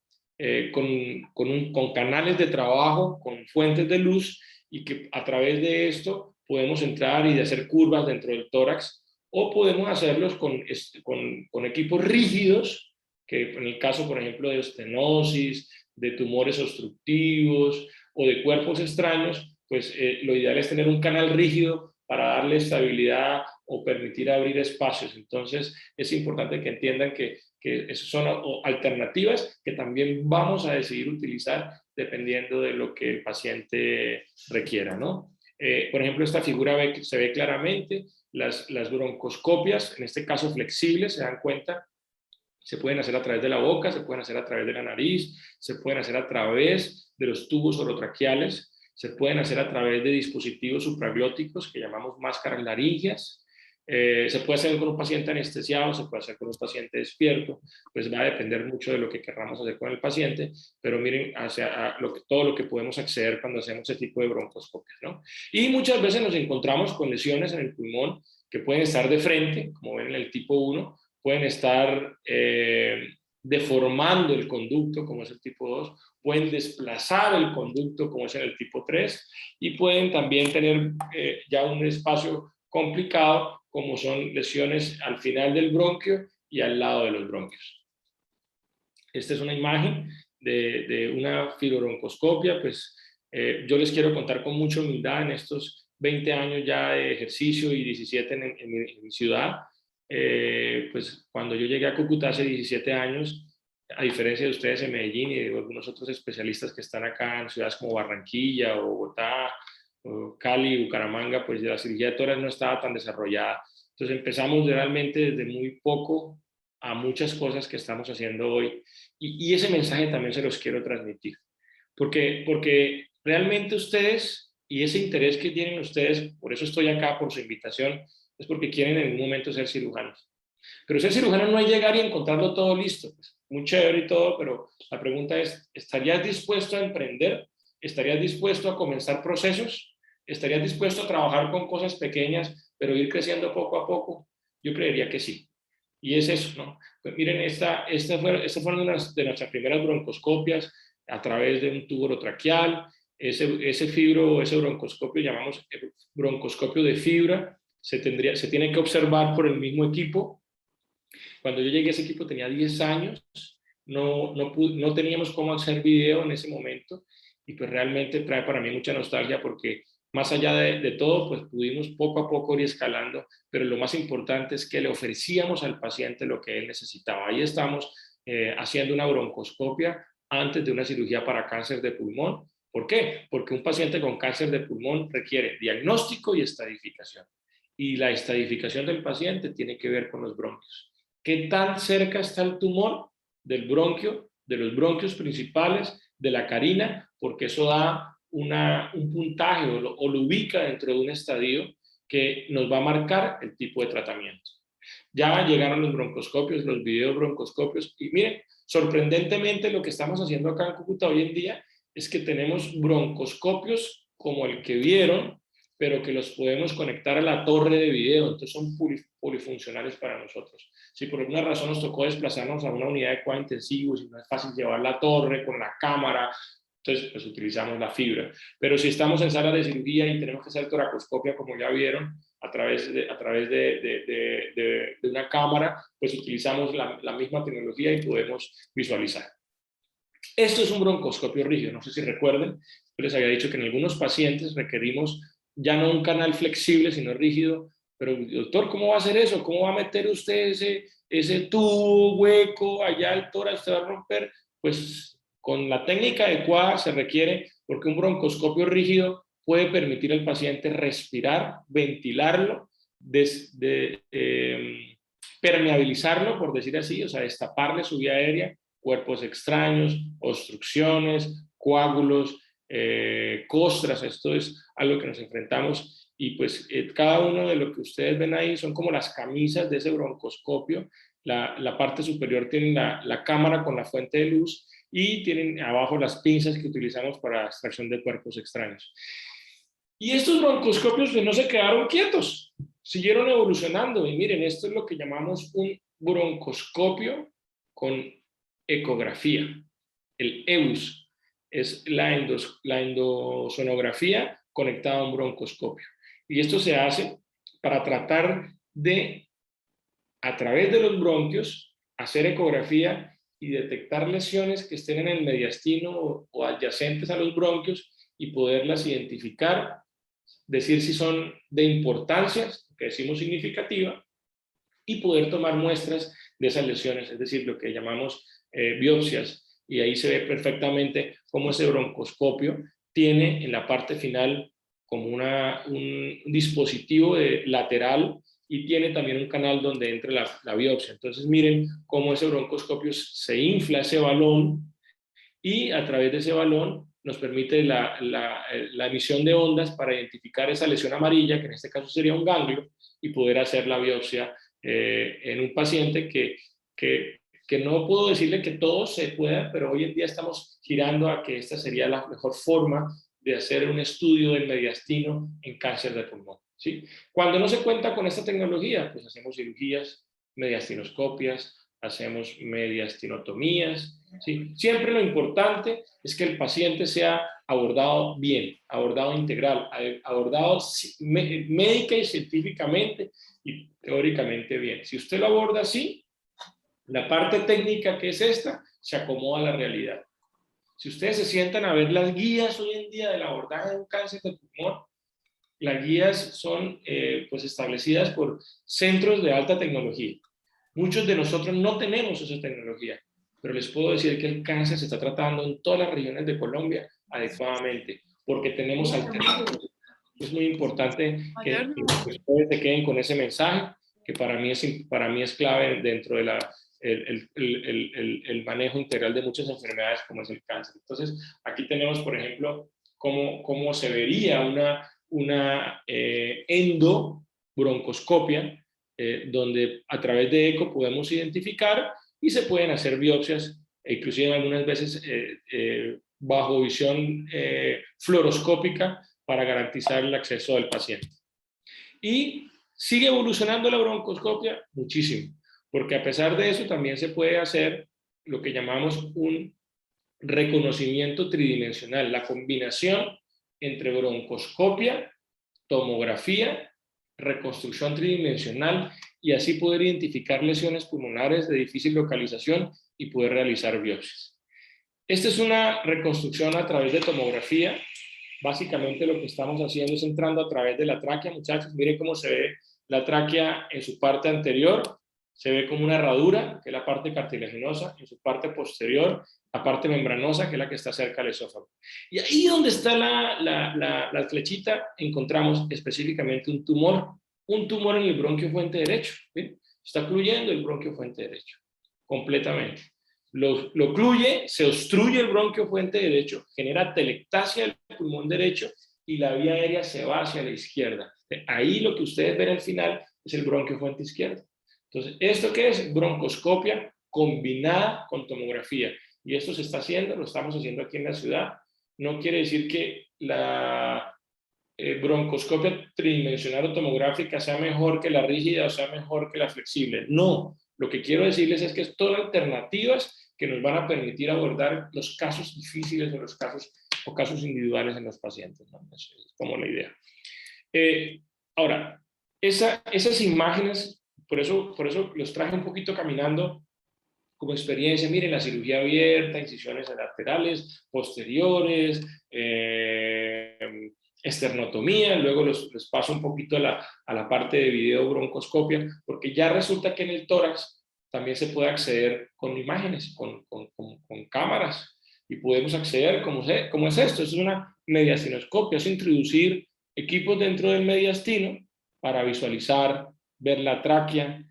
con canales de trabajo, con fuentes de luz, y que a través de esto podemos entrar y hacer curvas dentro del tórax, o podemos hacerlos con equipos rígidos, que en el caso, por ejemplo, de estenosis, de tumores obstructivos o de cuerpos extraños, pues lo ideal es tener un canal rígido para darle estabilidad o permitir abrir espacios. Entonces, es importante que entiendan que esas son alternativas que también vamos a decidir utilizar dependiendo de lo que el paciente requiera, ¿no? Por ejemplo, esta figura se ve claramente las broncoscopias, en este caso flexibles, se dan cuenta. Se pueden hacer a través de la boca, se pueden hacer a través de la nariz, se pueden hacer a través de los tubos orotraqueales, se pueden hacer a través de dispositivos supraglóticos que llamamos máscaras laríngeas. Se puede hacer con un paciente anestesiado, se puede hacer con un paciente despierto, pues va a depender mucho de lo que queramos hacer con el paciente, pero miren todo lo que podemos acceder cuando hacemos ese tipo de broncoscopias, ¿no? Y muchas veces nos encontramos con lesiones en el pulmón que pueden estar de frente, como ven en el tipo 1, pueden estar deformando el conducto, como es el tipo 2, pueden desplazar el conducto, como es en el tipo 3, y pueden también tener ya un espacio complicado, como son lesiones al final del bronquio y al lado de los bronquios. Esta es una imagen de una fibrobroncoscopia. Pues yo les quiero contar con mucha humildad en estos 20 años ya de ejercicio y 17 en mi ciudad. Pues cuando yo llegué a Cúcuta hace 17 años, a diferencia de ustedes en Medellín y de algunos otros especialistas que están acá en ciudades como Barranquilla o Bogotá, o Cali, Bucaramanga, pues la cirugía de tórax no estaba tan desarrollada. Entonces empezamos realmente desde muy poco a muchas cosas que estamos haciendo hoy, y ese mensaje también se los quiero transmitir, porque realmente ustedes, y ese interés que tienen ustedes, por eso estoy acá, por su invitación, es porque quieren en un momento ser cirujanos. Pero ser cirujano no es llegar y encontrarlo todo listo, pues, muy chévere y todo, pero la pregunta es, ¿estarías dispuesto a emprender? ¿Estarías dispuesto a comenzar procesos? ¿Estarías dispuesto a trabajar con cosas pequeñas, pero ir creciendo poco a poco? Yo creería que sí. Y es eso, ¿no? Pues miren, estas fueron una de nuestras primeras broncoscopias a través de un tubo orotraqueal. Ese broncoscopio llamamos broncoscopio de fibra. Se tiene que observar por el mismo equipo. Cuando yo llegué a ese equipo tenía 10 años, no teníamos cómo hacer video en ese momento, y pues realmente trae para mí mucha nostalgia, porque más allá de todo, pues pudimos poco a poco ir escalando, pero lo más importante es que le ofrecíamos al paciente lo que él necesitaba. Ahí estamos haciendo una broncoscopia antes de una cirugía para cáncer de pulmón. ¿Por qué? Porque un paciente con cáncer de pulmón requiere diagnóstico y estadificación. Y la estadificación del paciente tiene que ver con los bronquios. ¿Qué tan cerca está el tumor del bronquio, de los bronquios principales, de la carina? Porque eso da un puntaje o lo ubica dentro de un estadio que nos va a marcar el tipo de tratamiento. Ya llegaron los broncoscopios, los videobroncoscopios, y miren, sorprendentemente lo que estamos haciendo acá en Cúcuta hoy en día es que tenemos broncoscopios como el que vieron, pero que los podemos conectar a la torre de video, entonces son polifuncionales para nosotros. Si por alguna razón nos tocó desplazarnos a una unidad de cuidados intensivos y no es fácil llevar la torre con la cámara, entonces pues utilizamos la fibra. Pero si estamos en sala de cirugía y tenemos que hacer toracoscopia, como ya vieron, a través de una cámara, pues utilizamos la misma tecnología y podemos visualizar. Esto es un broncoscopio rígido. No sé si recuerden, yo les había dicho que en algunos pacientes requerimos ya no un canal flexible, sino rígido. Pero, doctor, ¿cómo va a hacer eso? ¿Cómo va a meter usted ese tubo hueco allá al tórax? ¿Usted va a romper? Pues con la técnica adecuada se requiere, porque un broncoscopio rígido puede permitir al paciente respirar, ventilarlo, permeabilizarlo, por decir así, o sea, destaparle su vía aérea, cuerpos extraños, obstrucciones, coágulos, costras. Esto es a lo que nos enfrentamos. Y pues cada uno de lo que ustedes ven ahí son como las camisas de ese broncoscopio. La parte superior tiene la cámara con la fuente de luz y tienen abajo las pinzas que utilizamos para extracción de cuerpos extraños. Y estos broncoscopios pues no se quedaron quietos, siguieron evolucionando. Y miren, esto es lo que llamamos un broncoscopio con ecografía. El EUS es la endosonografía conectada a un broncoscopio. Y esto se hace para tratar de, a través de los bronquios, hacer ecografía y detectar lesiones que estén en el mediastino o adyacentes a los bronquios y poderlas identificar, decir si son de importancia, que decimos significativa, y poder tomar muestras de esas lesiones, es decir, lo que llamamos biopsias. Y ahí se ve perfectamente cómo ese broncoscopio tiene en la parte final como un dispositivo lateral y tiene también un canal donde entra la biopsia. Entonces miren cómo ese broncoscopio se infla ese balón y a través de ese balón nos permite la emisión de ondas para identificar esa lesión amarilla, que en este caso sería un ganglio, y poder hacer la biopsia en un paciente que no puedo decirle que todo se pueda, pero hoy en día estamos girando a que esta sería la mejor forma de hacer un estudio del mediastino en cáncer de pulmón, ¿sí? Cuando no se cuenta con esta tecnología, pues hacemos cirugías, mediastinoscopias, hacemos mediastinotomías, ¿sí? Siempre lo importante es que el paciente sea abordado bien, abordado integral, abordado médica y científicamente y teóricamente bien. Si usted lo aborda así, la parte técnica que es esta, se acomoda a la realidad. Si ustedes se sientan a ver las guías hoy en día del abordaje de un cáncer de pulmón, las guías son pues establecidas por centros de alta tecnología. Muchos de nosotros no tenemos esa tecnología, pero les puedo decir que el cáncer se está tratando en todas las regiones de Colombia adecuadamente, porque tenemos alternativas. Es muy importante que ustedes se queden con ese mensaje, que para mí es clave dentro de el manejo integral de muchas enfermedades como es el cáncer. Entonces, aquí tenemos, por ejemplo, cómo se vería una endobroncoscopia, donde a través de eco podemos identificar y se pueden hacer biopsias, inclusive algunas veces bajo visión fluoroscópica para garantizar el acceso del paciente. Y sigue evolucionando la broncoscopia muchísimo, porque a pesar de eso también se puede hacer lo que llamamos un reconocimiento tridimensional, la combinación entre broncoscopia, tomografía, reconstrucción tridimensional y así poder identificar lesiones pulmonares de difícil localización y poder realizar biopsias. Esta es una reconstrucción a través de tomografía. Básicamente lo que estamos haciendo es entrando a través de la tráquea, muchachos. Miren cómo se ve la tráquea en su parte anterior. Se ve como una herradura, que es la parte cartilaginosa. En su parte posterior, la parte membranosa, que es la que está cerca del esófago. Y ahí donde está la flechita, encontramos específicamente un tumor en el bronquio fuente derecho. ¿Sí? Está ocluyendo el bronquio fuente derecho, completamente. Lo ocluye, se obstruye el bronquio fuente derecho, genera telectasia del pulmón derecho y la vía aérea se va hacia la izquierda. Ahí lo que ustedes ven al final es el bronquio fuente izquierdo. Entonces, ¿esto qué es? Broncoscopia combinada con tomografía. Y esto se está haciendo, lo estamos haciendo aquí en la ciudad. No quiere decir que la broncoscopia tridimensional o tomográfica sea mejor que la rígida o sea mejor que la flexible. No, lo que quiero decirles es que es todas alternativas que nos van a permitir abordar los casos difíciles o casos individuales en los pacientes, ¿no? Es como la idea. Ahora, esas imágenes, por eso los traje un poquito caminando como experiencia, miren, la cirugía abierta, incisiones laterales, posteriores, esternotomía, luego les paso un poquito a la parte de video broncoscopia, porque ya resulta que en el tórax también se puede acceder con imágenes, con cámaras, y podemos acceder, ¿cómo es esto? Es una mediastinoscopia, es introducir equipos dentro del mediastino para visualizar, ver la tráquea,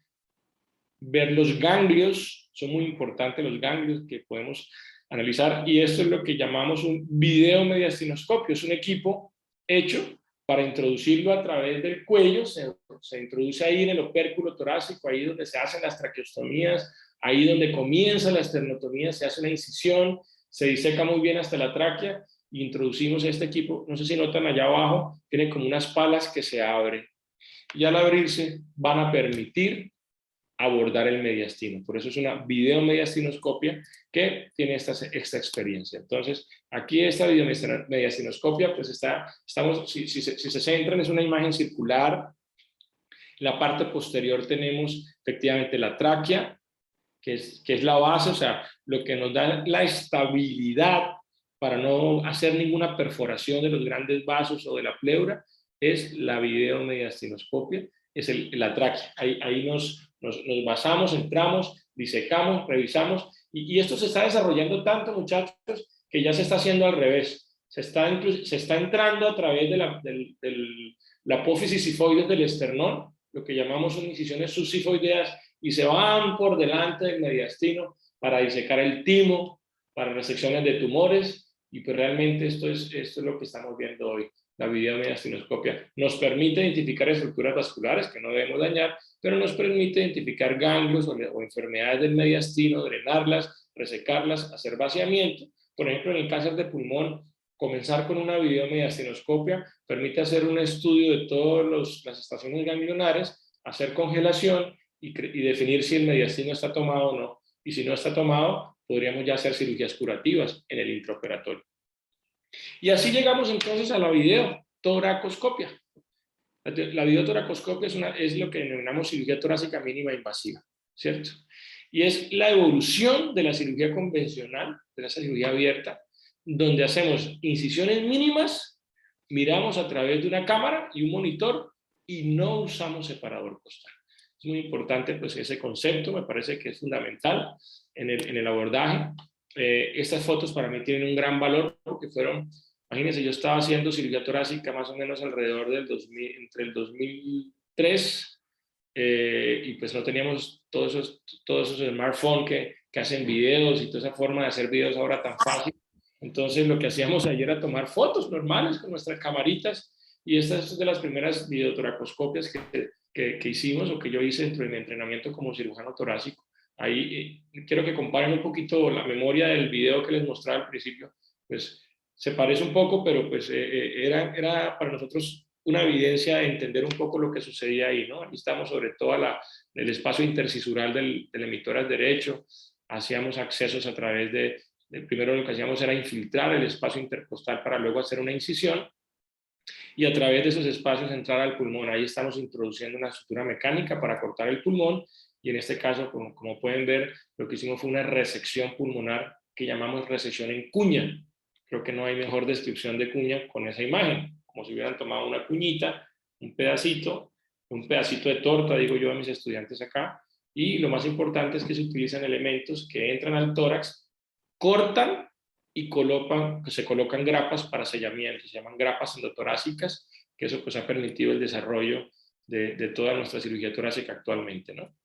ver los ganglios, son muy importantes los ganglios que podemos analizar, y esto es lo que llamamos un video mediastinoscopio, es un equipo hecho para introducirlo a través del cuello, se introduce ahí en el opérculo torácico, ahí donde se hacen las traqueostomías, ahí donde comienza la esternotomía, se hace una incisión, se diseca muy bien hasta la tráquea, y introducimos este equipo, no sé si notan allá abajo, tiene como unas palas que se abren, y al abrirse van a permitir abordar el mediastino. Por eso es una videomediastinoscopia que tiene esta experiencia. Entonces, aquí esta videomediastinoscopia, pues si se centran, es una imagen circular. En la parte posterior tenemos efectivamente la tráquea, que es la base, o sea, lo que nos da la estabilidad para no hacer ninguna perforación de los grandes vasos o de la pleura, es la videomediastinoscopia, es la tráquea. Ahí nos basamos, entramos, disecamos, revisamos, y esto se está desarrollando tanto, muchachos, que ya se está haciendo al revés. Se está entrando a través de la apófisis sifoides del esternón, lo que llamamos incisiones subsifoideas, y se van por delante del mediastino para disecar el timo, para resecciones de tumores, y pues realmente esto es lo que estamos viendo hoy. La videomediastinoscopia nos permite identificar estructuras vasculares que no debemos dañar, pero nos permite identificar ganglios o enfermedades del mediastino, drenarlas, resecarlas, hacer vaciamiento. Por ejemplo, en el cáncer de pulmón, comenzar con una videomediastinoscopia permite hacer un estudio de todas las estaciones ganglionares, hacer congelación y definir si el mediastino está tomado o no. Y si no está tomado, podríamos ya hacer cirugías curativas en el intraoperatorio. Y así llegamos entonces a la videotoracoscopia. La videotoracoscopia es lo que denominamos cirugía torácica mínima invasiva, ¿cierto? Y es la evolución de la cirugía convencional, de la cirugía abierta, donde hacemos incisiones mínimas, miramos a través de una cámara y un monitor y no usamos separador costal. Es muy importante pues ese concepto, me parece que es fundamental en el abordaje. Estas fotos para mí tienen un gran valor porque fueron, imagínense, yo estaba haciendo cirugía torácica más o menos alrededor del 2000, entre el 2003 y pues no teníamos todos esos smartphones que hacen videos y toda esa forma de hacer videos ahora tan fácil. Entonces lo que hacíamos ayer era tomar fotos normales con nuestras camaritas, y esta es de las primeras videotoracoscopias que hicimos o que yo hice dentro de mi entrenamiento como cirujano torácico. Ahí quiero que comparen un poquito la memoria del video que les mostraba al principio. Pues se parece un poco, pero pues era para nosotros una evidencia de entender un poco lo que sucedía ahí, ¿no? Aquí estamos sobre todo el espacio intercisural del emitórax derecho, hacíamos accesos a través primero lo que hacíamos era infiltrar el espacio intercostal para luego hacer una incisión, y a través de esos espacios entrar al pulmón. Ahí estamos introduciendo una estructura mecánica para cortar el pulmón, y en este caso, como pueden ver, lo que hicimos fue una resección pulmonar que llamamos resección en cuña. Creo que no hay mejor descripción de cuña con esa imagen, como si hubieran tomado una cuñita, un pedacito de torta, digo yo a mis estudiantes acá, y lo más importante es que se utilizan elementos que entran al tórax, cortan y se colocan grapas para sellamiento, se llaman grapas endotorácicas, que eso pues ha permitido el desarrollo de toda nuestra cirugía torácica actualmente, ¿no?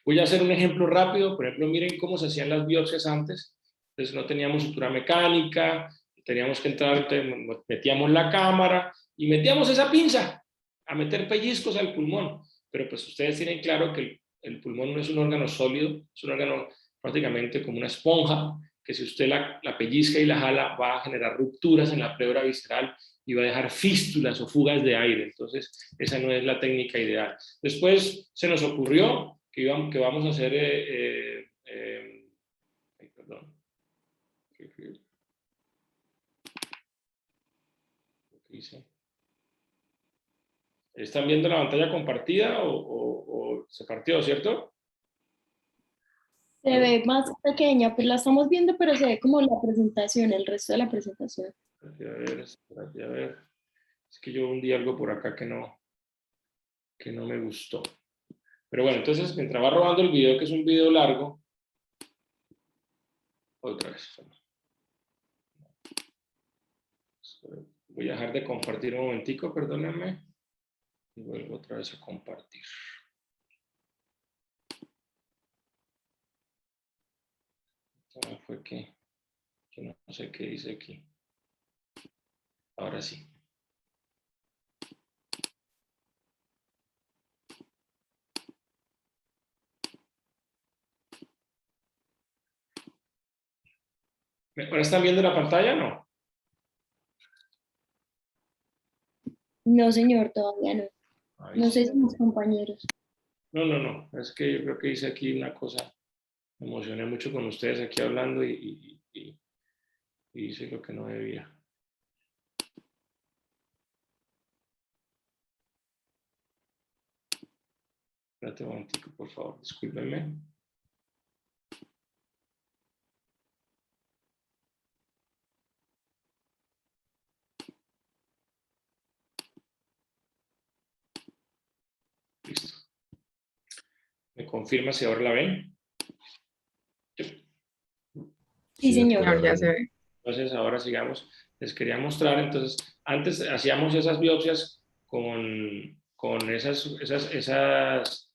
Voy a hacer un ejemplo rápido. Por ejemplo, miren cómo se hacían las biopsias antes. Entonces no teníamos sutura mecánica, teníamos que entrar, metíamos la cámara y metíamos esa pinza a meter pellizcos al pulmón, pero pues ustedes tienen claro que el pulmón no es un órgano sólido, es un órgano prácticamente como una esponja, que si usted la pellizca y la jala va a generar rupturas en la pleura visceral y va a dejar fístulas o fugas de aire. Entonces esa no es la técnica ideal. Después se nos ocurrió que vamos a hacer perdón. ¿Están viendo la pantalla compartida o se partió, cierto? Se ve más pequeña, pues la estamos viendo, pero se ve como la presentación, el resto de la presentación. Espérate a ver. Es que yo hundí algo por acá que no me gustó. Pero bueno, entonces, mientras va robando el video, que es un video largo, otra vez. Voy a dejar de compartir un momentico, perdónenme. Y vuelvo otra vez a compartir. Fue que yo no sé qué dice aquí. Ahora sí. ¿Ahora están viendo la pantalla o no? No, señor, todavía no. Ahí No sí. sé si mis compañeros. No. Es que yo creo que hice aquí una cosa. Me emocioné mucho con ustedes aquí hablando y hice lo que no debía. Espérate un momentico, por favor, discúlpenme. Listo. ¿Me confirma si ahora la ven? Sí, señor. doctor, Ya se ve. Entonces, ahora sigamos. Les quería mostrar, entonces, antes hacíamos esas biopsias con esas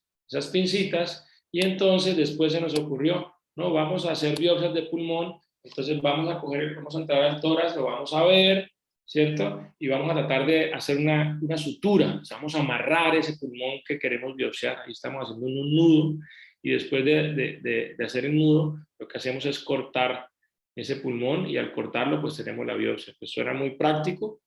pincitas y entonces después se nos ocurrió, no, vamos a hacer biopsias de pulmón, entonces vamos a entrar al tórax, lo vamos a ver, ¿cierto? Y vamos a tratar de hacer una sutura, o sea, vamos a amarrar ese pulmón que queremos biopsiar, ahí estamos haciendo un nudo y después de hacer el nudo, lo que hacemos es cortar ese pulmón y al cortarlo pues tenemos la biopsia. Pues eso era muy práctico,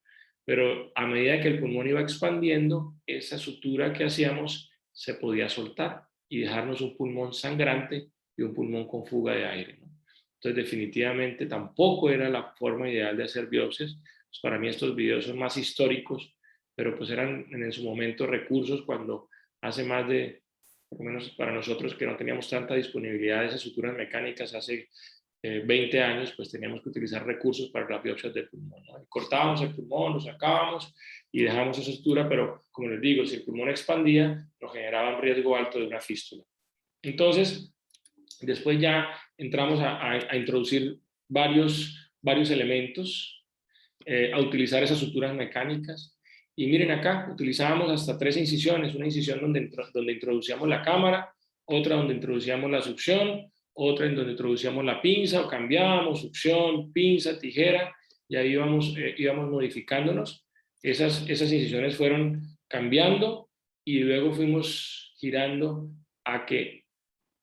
pero a medida que el pulmón iba expandiendo, esa sutura que hacíamos se podía soltar y dejarnos un pulmón sangrante y un pulmón con fuga de aire, ¿no? Entonces definitivamente tampoco era la forma ideal de hacer biopsias. Pues para mí estos videos son más históricos, pero pues eran en su momento recursos cuando hace más de, por lo menos para nosotros que no teníamos tanta disponibilidad de esas suturas mecánicas hace 20 años, pues teníamos que utilizar recursos para las biopsias de pulmón, ¿no? Cortábamos el pulmón, lo sacábamos y dejábamos esa sutura, pero como les digo, si el pulmón expandía, nos generaba un riesgo alto de una fístula. Entonces, después ya entramos a introducir varios elementos, a utilizar esas suturas mecánicas. Y miren acá, utilizábamos hasta 3 incisiones, una incisión donde introducíamos la cámara, otra donde introducíamos la succión, otra en donde introducíamos la pinza o cambiábamos, succión, pinza, tijera, y ahí íbamos modificándonos. Esas incisiones fueron cambiando y luego fuimos girando a que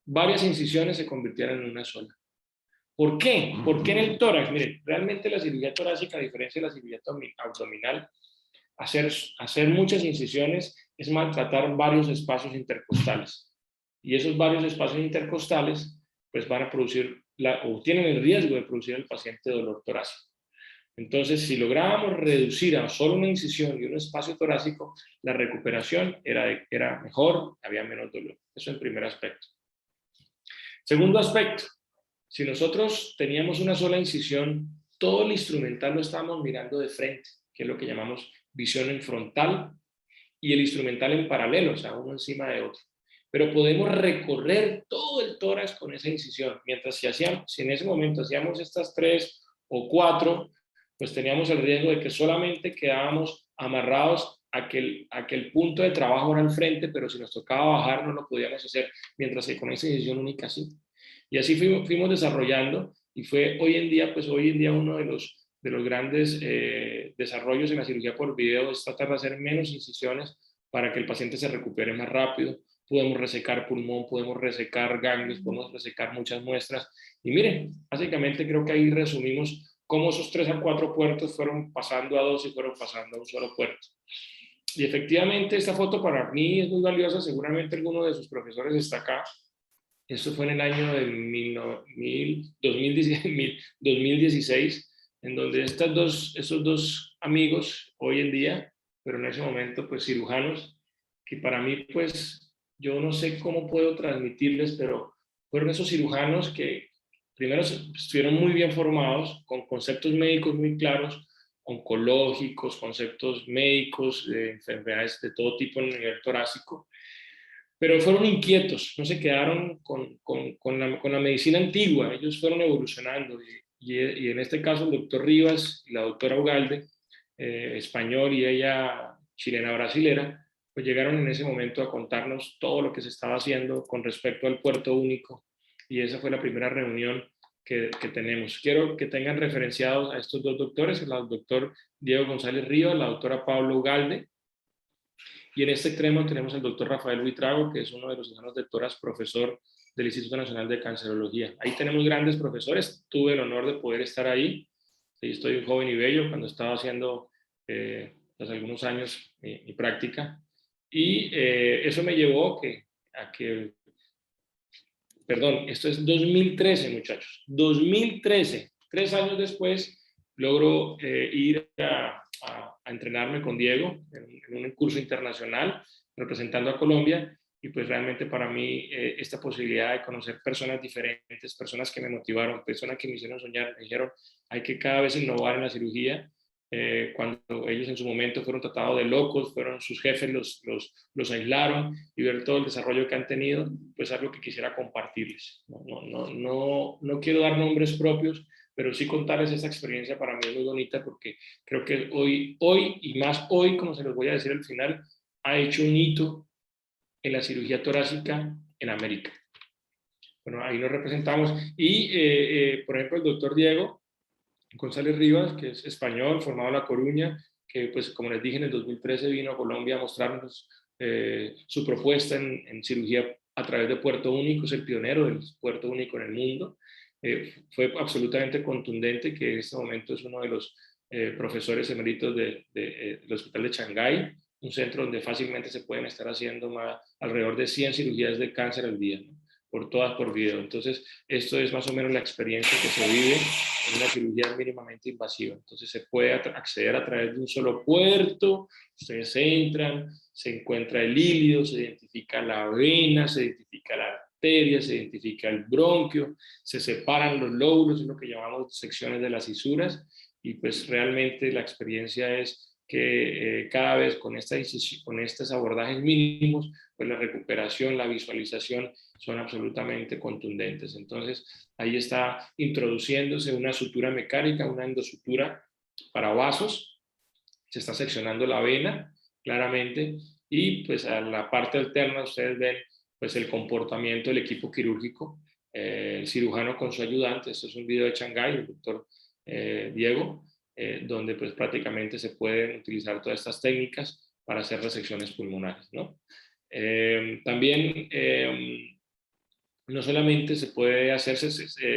varias incisiones se convirtieran en una sola. ¿Por qué? ¿Por qué en el tórax? Miren, realmente la cirugía torácica, a diferencia de la cirugía abdominal, hacer muchas incisiones es maltratar varios espacios intercostales. Y esos varios espacios intercostales pues van a producir, o tienen el riesgo de producir al paciente dolor torácico. Entonces, si lográbamos reducir a solo una incisión y un espacio torácico, la recuperación era mejor, había menos dolor. Eso en primer aspecto. Segundo aspecto, si nosotros teníamos una sola incisión, todo el instrumental lo estábamos mirando de frente, que es lo que llamamos visión en frontal, y el instrumental en paralelo, o sea, uno encima de otro. Pero podemos recorrer todo el tórax con esa incisión, mientras si en ese momento hacíamos estas 3 o 4, pues teníamos el riesgo de que solamente quedábamos amarrados a que el punto de trabajo era al frente, pero si nos tocaba bajar no lo podíamos hacer, mientras que con esa incisión única sí. Y así fuimos desarrollando, y fue hoy en día uno de los grandes desarrollos en la cirugía por video es tratar de hacer menos incisiones para que el paciente se recupere más rápido. Podemos resecar pulmón, podemos resecar ganglios, podemos resecar muchas muestras. Y miren, básicamente creo que ahí resumimos cómo esos 3 a 4 puertos fueron pasando a 2 y fueron pasando a un solo puerto. Y efectivamente esta foto para mí es muy valiosa, seguramente alguno de sus profesores está acá. Esto fue en el año de 2016, en donde esos dos amigos hoy en día, pero en ese momento pues cirujanos, que para mí pues yo no sé cómo puedo transmitirles, pero fueron esos cirujanos que primero estuvieron muy bien formados, con conceptos médicos muy claros, oncológicos, conceptos médicos, de enfermedades de todo tipo en el nivel torácico, pero fueron inquietos, no se quedaron con la medicina antigua, ellos fueron evolucionando, y en este caso el doctor Rivas y la doctora Ugalde, español, y ella chilena-brasilera, pues llegaron en ese momento a contarnos todo lo que se estaba haciendo con respecto al puerto único, y esa fue la primera reunión que tenemos. Quiero que tengan referenciados a estos dos doctores, el doctor Diego González Rivas, la doctora Pablo Ugalde, y en este extremo tenemos al doctor Rafael Buitrago, que es uno de los cirujanos de tórax, profesor del Instituto Nacional de Cancerología. Ahí tenemos grandes profesores, tuve el honor de poder estar ahí. Sí, estoy un joven y bello cuando estaba haciendo hace algunos años mi práctica, y eso me llevó a que, perdón, esto es 2013, muchachos, 2013, 3 años después, logro ir a entrenarme con Diego en un curso internacional representando a Colombia, y pues realmente para mí esta posibilidad de conocer personas diferentes, personas que me motivaron, personas que me hicieron soñar, me dijeron hay que cada vez innovar en la cirugía, cuando ellos en su momento fueron tratados de locos, fueron sus jefes, los aislaron, y ver todo el desarrollo que han tenido, pues algo que quisiera compartirles. No quiero dar nombres propios, pero sí contarles esta experiencia. Para mí es muy bonita, porque creo que hoy y más hoy, como se los voy a decir al final, ha hecho un hito en la cirugía torácica en América. Bueno, ahí nos representamos, y por ejemplo el doctor Diego González Rivas, que es español, formado en La Coruña, que pues como les dije en el 2013 vino a Colombia a mostrarnos su propuesta en cirugía a través de puerto único, es el pionero del puerto único en el mundo. Fue absolutamente contundente, que en este momento es uno de los profesores eméritos del Hospital de Shanghái, un centro donde fácilmente se pueden estar haciendo alrededor de 100 cirugías de cáncer al día, ¿no? Todas por video. Entonces, esto es más o menos la experiencia que se vive en una cirugía mínimamente invasiva. Entonces, se puede acceder a través de un solo puerto, ustedes entran, se encuentra el hílido, se identifica la vena, se identifica la arteria, se identifica el bronquio, se separan los lóbulos, es lo que llamamos secciones de las cisuras, y pues realmente la experiencia es que cada vez con estos abordajes mínimos, pues la recuperación, la visualización son absolutamente contundentes. Entonces, ahí está introduciéndose una sutura mecánica, una endosutura para vasos, se está seccionando la vena claramente, y pues a la parte alterna ustedes ven pues el comportamiento del equipo quirúrgico, el cirujano con su ayudante. Esto es un video de Shanghái, el doctor Diego, donde pues prácticamente se pueden utilizar todas estas técnicas para hacer resecciones pulmonares, ¿no? También no solamente se puede hacerse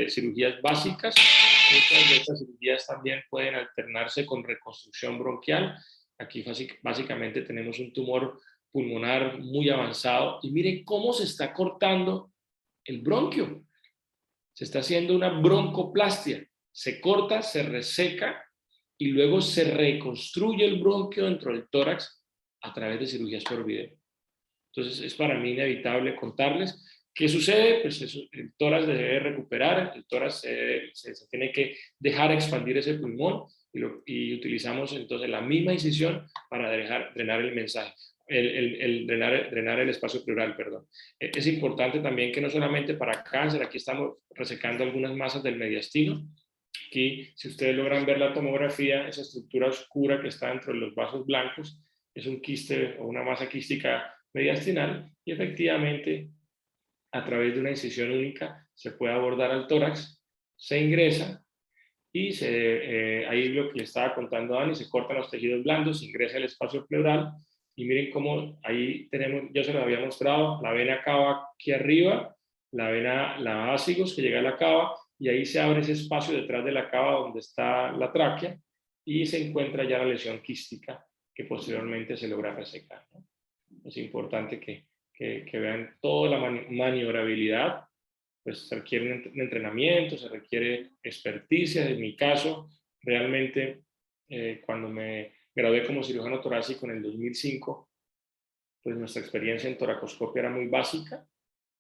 cirugías básicas, muchas de estas cirugías también pueden alternarse con reconstrucción bronquial. Aquí básicamente tenemos un tumor pulmonar muy avanzado, y miren cómo se está cortando el bronquio. Se está haciendo una broncoplastia, se corta, se reseca, y luego se reconstruye el bronquio dentro del tórax a través de cirugías por video. Entonces es para mí inevitable contarles qué sucede. Pues el tórax debe recuperar, el tórax se tiene que dejar expandir ese pulmón, y utilizamos entonces la misma incisión para drenar el mensaje, drenar el espacio pleural, perdón. Es importante también que no solamente para cáncer, aquí estamos resecando algunas masas del mediastino. Aquí, si ustedes logran ver la tomografía, esa estructura oscura que está dentro de los vasos blancos es un quiste o una masa quística mediastinal, y efectivamente a través de una incisión única se puede abordar al tórax, se ingresa, y ahí lo que le estaba contando Dani, se cortan los tejidos blandos, se ingresa el espacio pleural, y miren cómo ahí tenemos, yo se lo había mostrado, la vena cava aquí arriba, la ácigos que llega a la cava, y ahí se abre ese espacio detrás de la cava donde está la tráquea, y se encuentra ya la lesión quística que posteriormente se logra resecar, ¿no? Es importante que vean toda la maniobrabilidad. Pues se requiere un entrenamiento, se requiere experticia. En mi caso, realmente, cuando me gradué como cirujano torácico en el 2005, pues nuestra experiencia en toracoscopia era muy básica,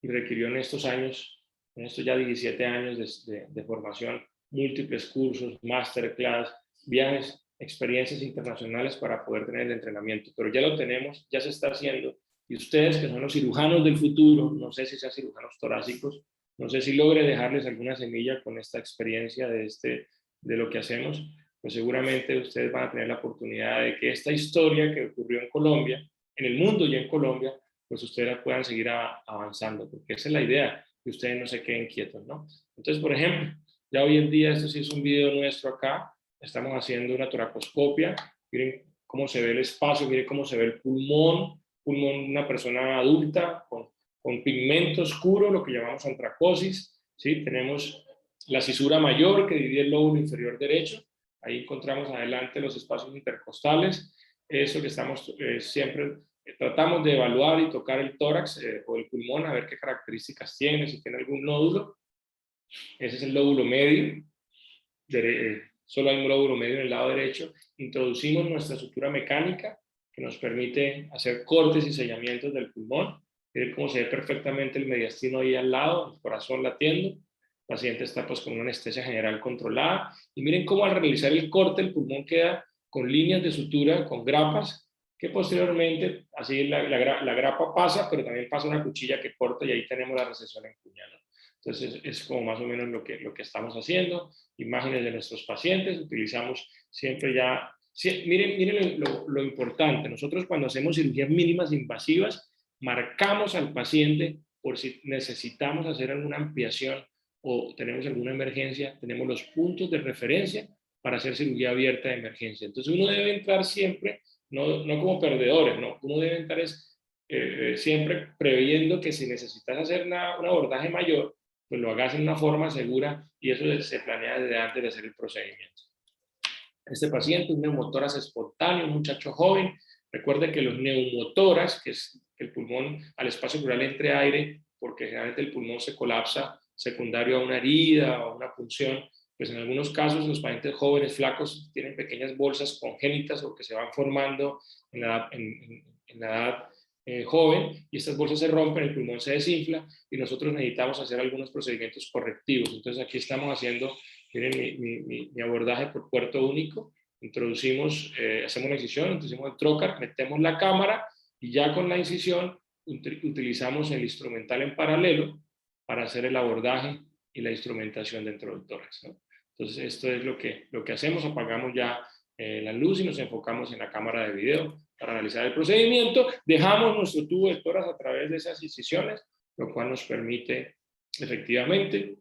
y requirió en estos años En estos ya 17 años de formación, múltiples cursos, masterclass, viajes, experiencias internacionales para poder tener el entrenamiento. Pero ya lo tenemos, ya se está haciendo. Y ustedes, que son los cirujanos del futuro, no sé si sean cirujanos torácicos, no sé si logre dejarles alguna semilla con esta experiencia de lo que hacemos, pues seguramente ustedes van a tener la oportunidad de que esta historia que ocurrió en Colombia, en el mundo y en Colombia, pues ustedes puedan seguir avanzando, porque esa es la idea, que ustedes no se queden quietos, ¿no? Entonces, por ejemplo, ya hoy en día, esto sí es un video nuestro acá, estamos haciendo una toracoscopia, miren cómo se ve el espacio, miren cómo se ve el pulmón de una persona adulta con pigmento oscuro, lo que llamamos antracosis, ¿sí? Tenemos la cisura mayor que divide el lóbulo inferior derecho, ahí encontramos adelante los espacios intercostales, eso que estamos siempre tratamos de evaluar y tocar el tórax o el pulmón a ver qué características tiene, si tiene algún nódulo. Ese es el lóbulo medio, solo hay un lóbulo medio en el lado derecho. Introducimos nuestra sutura mecánica que nos permite hacer cortes y sellamientos del pulmón. Miren cómo se ve perfectamente el mediastino ahí al lado, el corazón latiendo. El paciente está pues con una anestesia general controlada. Y miren cómo al realizar el corte el pulmón queda con líneas de sutura, con grapas, que posteriormente, así la grapa pasa, pero también pasa una cuchilla que corta y ahí tenemos la recesión en cuña, ¿no? Entonces es como más o menos lo que estamos haciendo. Imágenes de nuestros pacientes, utilizamos siempre ya... miren lo importante, nosotros cuando hacemos cirugías mínimas invasivas, marcamos al paciente por si necesitamos hacer alguna ampliación o tenemos alguna emergencia, tenemos los puntos de referencia para hacer cirugía abierta de emergencia. Entonces uno debe entrar siempre, no como perdedores, ¿no? Uno debe entrar siempre previendo que si necesitas hacer un abordaje mayor, pues lo hagas en una forma segura y eso se planea desde antes de hacer el procedimiento. Este paciente, un neumotórax espontáneo, un muchacho joven. Recuerde que los neumotórax, que es que el pulmón al espacio pleural entre aire, porque generalmente el pulmón se colapsa secundario a una herida o una punción, pues en algunos casos los pacientes jóvenes, flacos, tienen pequeñas bolsas congénitas o que se van formando en la edad joven, y estas bolsas se rompen, el pulmón se desinfla y nosotros necesitamos hacer algunos procedimientos correctivos. Entonces aquí estamos haciendo, miren mi abordaje por puerto único, introducimos, hacemos una incisión, introducimos el trocar, metemos la cámara y ya con la incisión utilizamos el instrumental en paralelo para hacer el abordaje y la instrumentación dentro del tórax, ¿no? Entonces esto es lo que hacemos, apagamos ya la luz y nos enfocamos en la cámara de video para analizar el procedimiento, dejamos nuestro tubo de tórax a través de esas incisiones, lo cual nos permite efectivamente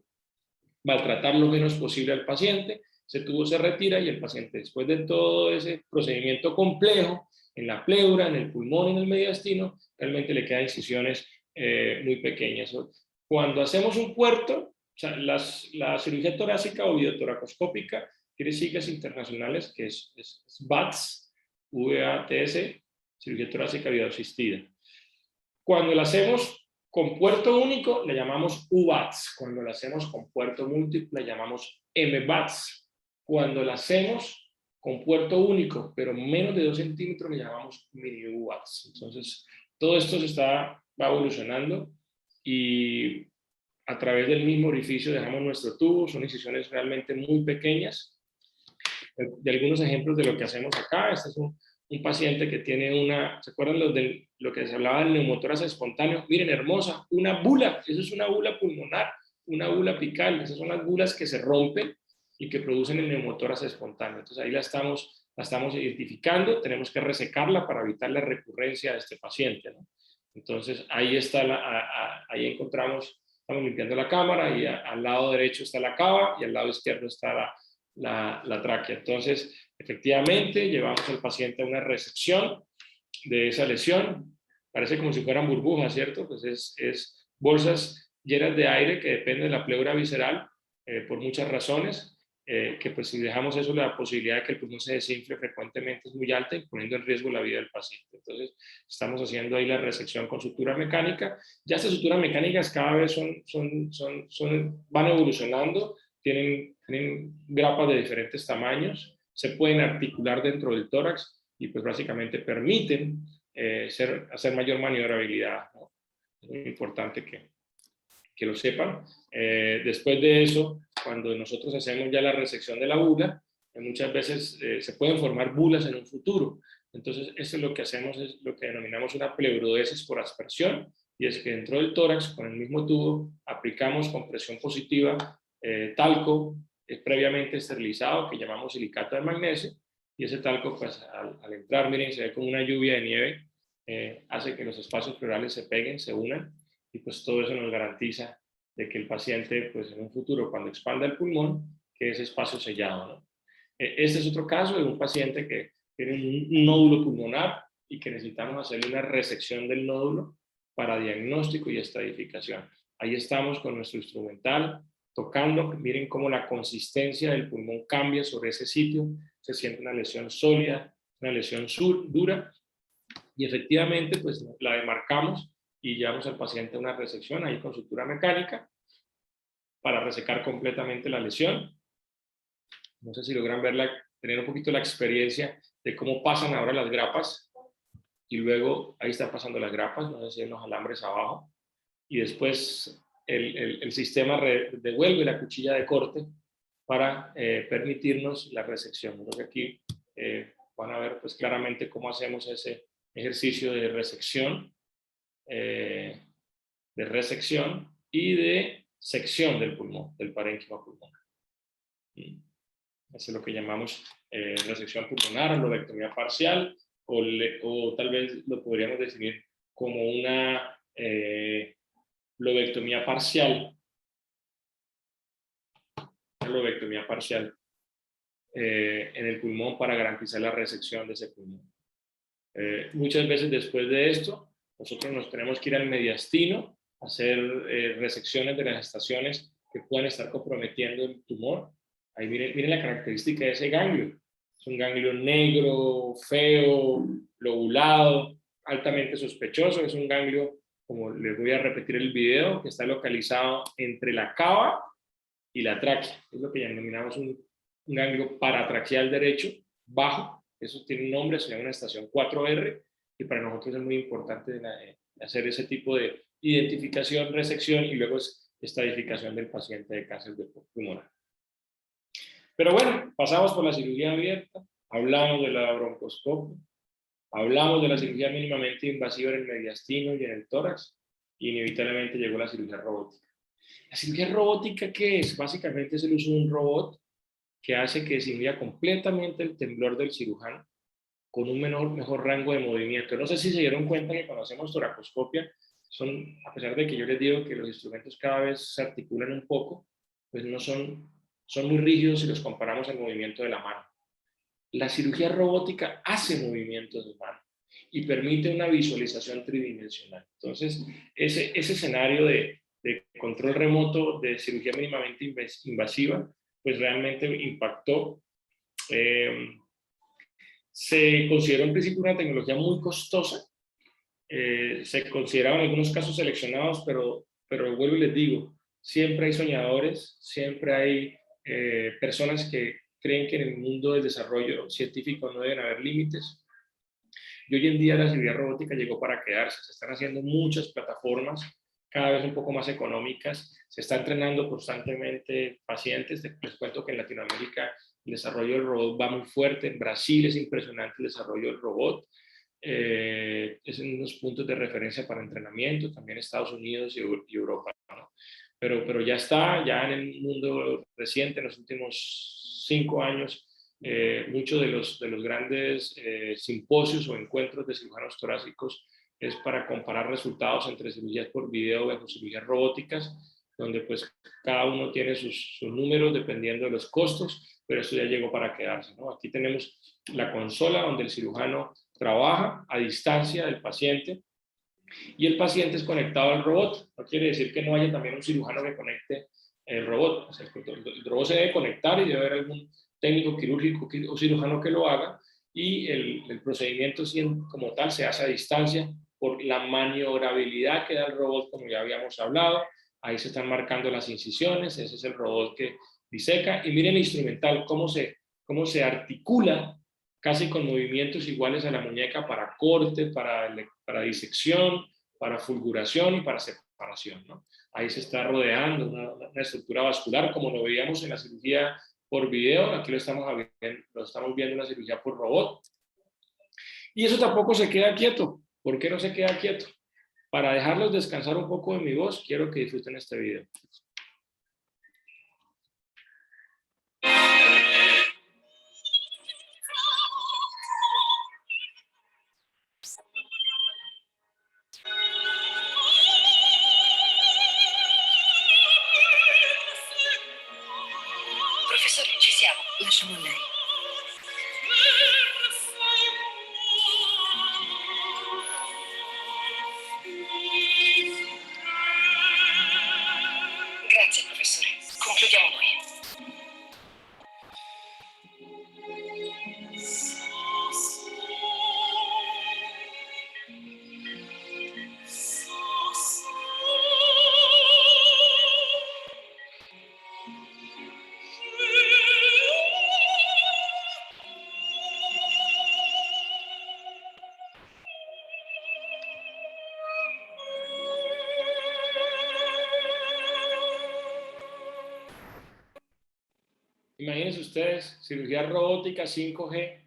maltratar lo menos posible al paciente, ese tubo se retira y el paciente, después de todo ese procedimiento complejo, en la pleura, en el pulmón, en el mediastino, realmente le quedan incisiones muy pequeñas. Cuando hacemos un puerto, o sea, la cirugía torácica o videotoracoscópica tiene siglas internacionales que es VATS, V-A-T-S, cirugía torácica videoasistida. Cuando la hacemos con puerto único, le llamamos UVATS. Cuando la hacemos con puerto múltiple, le llamamos MVATS. Cuando la hacemos con puerto único, pero menos de 2 centímetros, le llamamos mini UVATS. Entonces, todo esto va evolucionando y a través del mismo orificio dejamos nuestro tubo. Son incisiones realmente muy pequeñas. De algunos ejemplos de lo que hacemos acá, este es un paciente que tiene ¿se acuerdan lo que se hablaba del neumotórax espontáneo? Miren, hermosa, una bula, eso es una bula pulmonar, una bula apical, esas son las bulas que se rompen y que producen el neumotórax espontáneo. Entonces ahí la estamos identificando, tenemos que resecarla para evitar la recurrencia de este paciente, ¿no? Entonces ahí ahí encontramos, estamos limpiando la cámara y al lado derecho está la cava y al lado izquierdo está la tráquea. Entonces, efectivamente, llevamos al paciente a una resección de esa lesión. Parece como si fueran burbujas, ¿cierto? Pues es bolsas llenas de aire que dependen de la pleura visceral por muchas razones, que pues si dejamos eso, la posibilidad de que el pulmón se desinfle frecuentemente es muy alta y poniendo en riesgo la vida del paciente. Entonces, estamos haciendo ahí la resección con sutura mecánica. Ya estas suturas mecánicas cada vez van evolucionando, tienen grapas de diferentes tamaños, se pueden articular dentro del tórax y pues básicamente permiten hacer mayor maniobrabilidad, ¿no? Es muy importante que que lo sepan. Después de eso, cuando nosotros hacemos ya la resección de la bula, muchas veces se pueden formar bulas en un futuro. Entonces, eso es lo que hacemos, es lo que denominamos una pleurodesis por aspersión, y es que dentro del tórax, con el mismo tubo, aplicamos con presión positiva talco previamente esterilizado, que llamamos silicato de magnesio, y ese talco, pues al entrar, miren, se ve como una lluvia de nieve, hace que los espacios pleurales se peguen, se unan, y pues todo eso nos garantiza de que el paciente, pues en un futuro, cuando expanda el pulmón, que ese espacio sellado, ¿no? Este es otro caso de un paciente que tiene un nódulo pulmonar y que necesitamos hacerle una resección del nódulo para diagnóstico y estadificación. Ahí estamos con nuestro instrumental, tocando, miren cómo la consistencia del pulmón cambia sobre ese sitio, se siente una lesión sólida, una lesión dura, y efectivamente pues la demarcamos y llevamos al paciente a una resección ahí con sutura mecánica para resecar completamente la lesión. No sé si logran tener un poquito la experiencia de cómo pasan ahora las grapas, y luego ahí están pasando las grapas, no sé si hay los alambres abajo, y después el sistema devuelve la cuchilla de corte para permitirnos la resección. Creo que aquí van a ver pues claramente cómo hacemos ese ejercicio de resección y de sección del pulmón, del parénquima pulmonar. Eso es lo que llamamos resección pulmonar, lobectomía parcial, o tal vez lo podríamos definir como una lobectomía parcial. Una lobectomía parcial en el pulmón para garantizar la resección de ese pulmón. Muchas veces después de esto, nosotros nos tenemos que ir al mediastino a hacer resecciones de las estaciones que puedan estar comprometiendo el tumor. Ahí miren la característica de ese ganglio. Es un ganglio negro, feo, lobulado, altamente sospechoso. Es un ganglio, como les voy a repetir el video, que está localizado entre la cava y la tráquea. Es lo que denominamos un ganglio paratraqueal derecho, bajo. Eso tiene un nombre, se llama una estación 4R, y para nosotros es muy importante hacer ese tipo de identificación, resección y luego estadificación del paciente de cáncer de pulmonar. Pero bueno, pasamos por la cirugía abierta, hablamos de la broncoscopia, hablamos de la cirugía mínimamente invasiva en el mediastino y en el tórax, y inevitablemente llegó la cirugía robótica. ¿La cirugía robótica qué es? Básicamente es el uso de un robot que hace que disminuya completamente el temblor del cirujano con un mejor rango de movimiento. No sé si se dieron cuenta que cuando hacemos toracoscopia, a pesar de que yo les digo que los instrumentos cada vez se articulan un poco, pues no son muy rígidos si los comparamos al movimiento de la mano. La cirugía robótica hace movimientos de mano y permite una visualización tridimensional. Entonces, ese escenario de control remoto de cirugía mínimamente invasiva, pues realmente impactó. Se consideró en principio una tecnología muy costosa. Se consideraban en algunos casos seleccionados, pero vuelvo y les digo, siempre hay soñadores, siempre hay personas que creen que en el mundo del desarrollo científico no deben haber límites. Y hoy en día la cirugía robótica llegó para quedarse. Se están haciendo muchas plataformas, cada vez un poco más económicas. Se está entrenando constantemente pacientes. Les cuento que en Latinoamérica el desarrollo del robot va muy fuerte. En Brasil es impresionante el desarrollo del robot. Es en unos puntos de referencia para entrenamiento, también Estados Unidos y Europa, ¿no? Pero ya está, ya en el mundo reciente, en los últimos 5 años, muchos de los grandes simposios o encuentros de cirujanos torácicos es para comparar resultados entre cirugías por video versus cirugías robóticas, donde pues cada uno tiene sus números dependiendo de los costos, pero esto ya llegó para quedarse, ¿no? Aquí tenemos la consola donde el cirujano trabaja a distancia del paciente y el paciente es conectado al robot. No quiere decir que no haya también un cirujano que conecte el robot. O sea, el robot se debe conectar y debe haber algún técnico quirúrgico o cirujano que lo haga, y el procedimiento como tal se hace a distancia por la maniobrabilidad que da el robot, como ya habíamos hablado. Ahí se están marcando las incisiones, ese es el robot que diseca, y miren el instrumental, cómo se articula casi con movimientos iguales a la muñeca para corte, para disección, para fulguración y para separación. separación, ¿no? Ahí se está rodeando una estructura vascular, como lo veíamos en la cirugía por video. Aquí lo estamos viendo en la cirugía por robot. Y eso tampoco se queda quieto. ¿Por qué no se queda quieto? Para dejarlos descansar un poco de mi voz, quiero que disfruten este video. Professore, ci siamo. Lasciamo lei. Grazie, professore. Concludiamo noi. Imagínense ustedes, cirugía robótica 5G.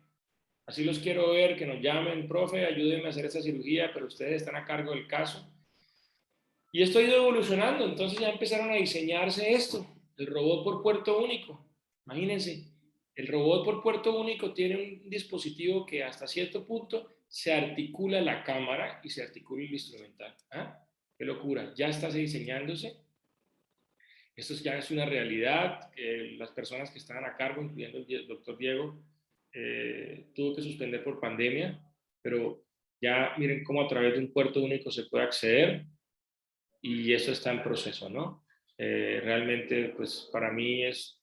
Así los quiero ver, que nos llamen, profe, ayúdenme a hacer esta cirugía, pero ustedes están a cargo del caso. Y esto ha ido evolucionando, entonces ya empezaron a diseñarse esto, el robot por puerto único. Imagínense, el robot por puerto único tiene un dispositivo que hasta cierto punto se articula la cámara y se articula el instrumental. ¿Ah? ¡Qué locura! Ya está diseñándose. Esto ya es una realidad. Las personas que estaban a cargo, incluyendo el doctor Diego, tuvo que suspender por pandemia, pero ya miren cómo a través de un puerto único se puede acceder y eso está en proceso, ¿no? Realmente, pues para mí es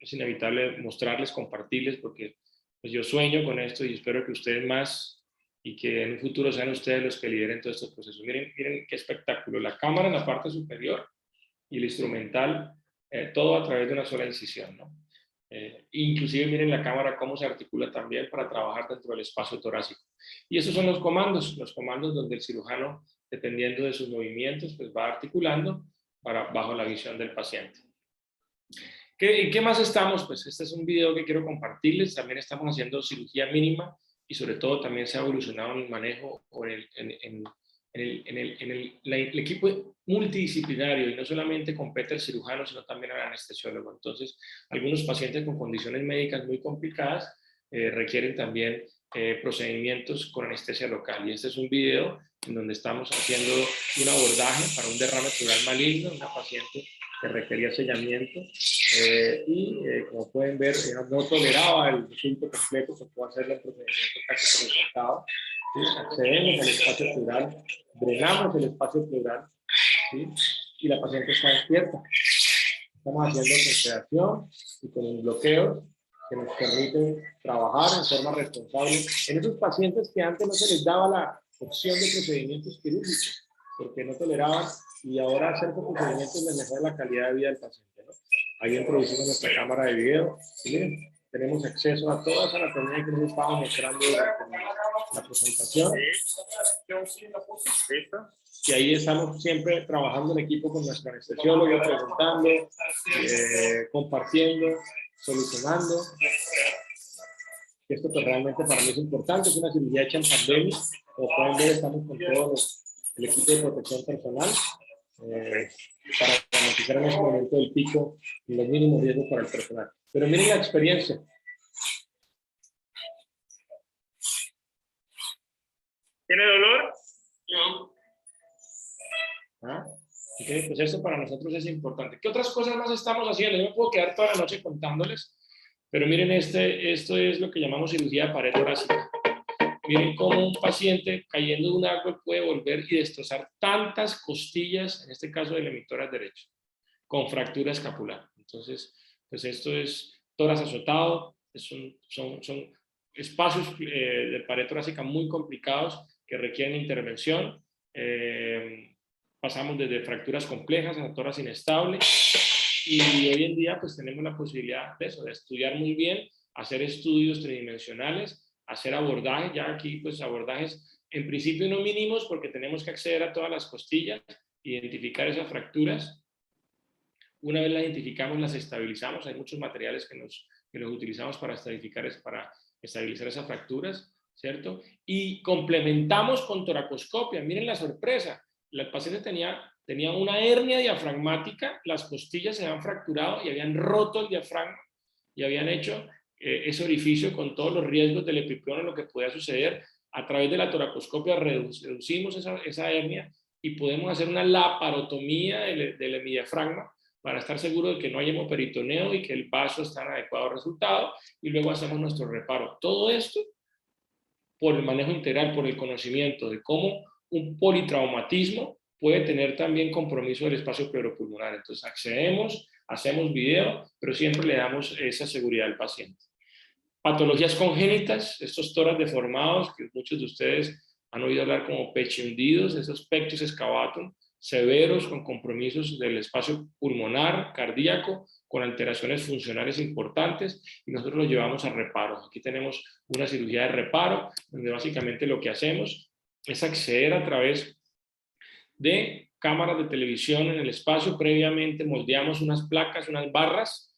inevitable mostrarles, compartirles, porque pues yo sueño con esto y espero que ustedes más y que en un futuro sean ustedes los que lideren todos estos procesos. Miren qué espectáculo. La cámara en la parte superior y el instrumental, todo a través de una sola incisión, ¿no? Inclusive miren la cámara cómo se articula también para trabajar dentro del espacio torácico. Y esos son los comandos donde el cirujano, dependiendo de sus movimientos, pues va articulando bajo la visión del paciente. ¿En qué más estamos? Pues este es un video que quiero compartirles. También estamos haciendo cirugía mínima y sobre todo también se ha evolucionado en el manejo o el equipo multidisciplinario, y no solamente compete el cirujano, sino también el anestesiólogo. Entonces, algunos pacientes con condiciones médicas muy complicadas requieren también procedimientos con anestesia local. Y este es un video en donde estamos haciendo un abordaje para un derrame pleural maligno, una paciente que requería sellamiento como pueden ver, no toleraba el resultado completo, se puede hacer el procedimiento casi presentado. ¿Sí? Accedemos al espacio pleural, drenamos el espacio pleural, ¿sí? Y la paciente está despierta. Estamos haciendo con sedación y con bloqueos que nos permiten trabajar en forma responsable en esos pacientes que antes no se les daba la opción de procedimientos quirúrgicos porque no toleraban, y ahora hacer procedimientos les mejora la calidad de vida del paciente, ¿no? Ahí introducimos nuestra cámara de video y miren, tenemos acceso a toda esa anatomía que les estaba mostrando durante la presentación. Y ahí estamos siempre trabajando en equipo con nuestro anestesiólogo, preguntando, compartiendo, solucionando. Esto pues realmente para mí es importante, es una cirugía hecha en pandemia. Como pueden ver, estamos con todo el equipo de protección personal para garantizar en ese momento el pico y los mínimos riesgos para el personal. Pero miren la experiencia. ¿Tiene dolor? No. ¿Ah? Okay, pues esto para nosotros es importante. ¿Qué otras cosas más estamos haciendo? Yo me puedo quedar toda la noche contándoles, pero miren, esto es lo que llamamos cirugía de pared torácica. Miren cómo un paciente cayendo de un árbol puede volver y destrozar tantas costillas, en este caso del emitórax derecho, con fractura escapular. Entonces, pues esto es tórax azotado, son espacios de pared torácica muy complicados que requieren intervención. Pasamos desde fracturas complejas a tórax inestable, y hoy en día pues tenemos la posibilidad de eso, de estudiar muy bien, hacer estudios tridimensionales, hacer abordajes, ya aquí pues abordajes en principio no mínimos porque tenemos que acceder a todas las costillas, identificar esas fracturas. Una vez las identificamos, las estabilizamos. Hay muchos materiales que los utilizamos para estabilizar esas fracturas, ¿cierto? Y complementamos con toracoscopia. Miren la sorpresa. El paciente tenía una hernia diafragmática, las costillas se habían fracturado y habían roto el diafragma y habían hecho ese orificio con todos los riesgos del epiplón, lo que podía suceder. A través de la toracoscopia reducimos esa hernia y podemos hacer una laparotomía del hemidiafragma para estar seguro de que no hay hemoperitoneo y que el vaso está en adecuado resultado, y luego hacemos nuestro reparo. Todo esto por el manejo integral, por el conocimiento de cómo un politraumatismo puede tener también compromiso del espacio pleuropulmonar. Entonces accedemos, hacemos video, pero siempre le damos esa seguridad al paciente. Patologías congénitas, estos toras deformados, que muchos de ustedes han oído hablar como pecho hundidos, esos pectus excavatum, severos con compromisos del espacio pulmonar, cardíaco, con alteraciones funcionales importantes, y nosotros los llevamos a reparo. Aquí tenemos una cirugía de reparo, donde básicamente lo que hacemos es acceder a través de cámaras de televisión en el espacio. Previamente moldeamos unas placas, unas barras,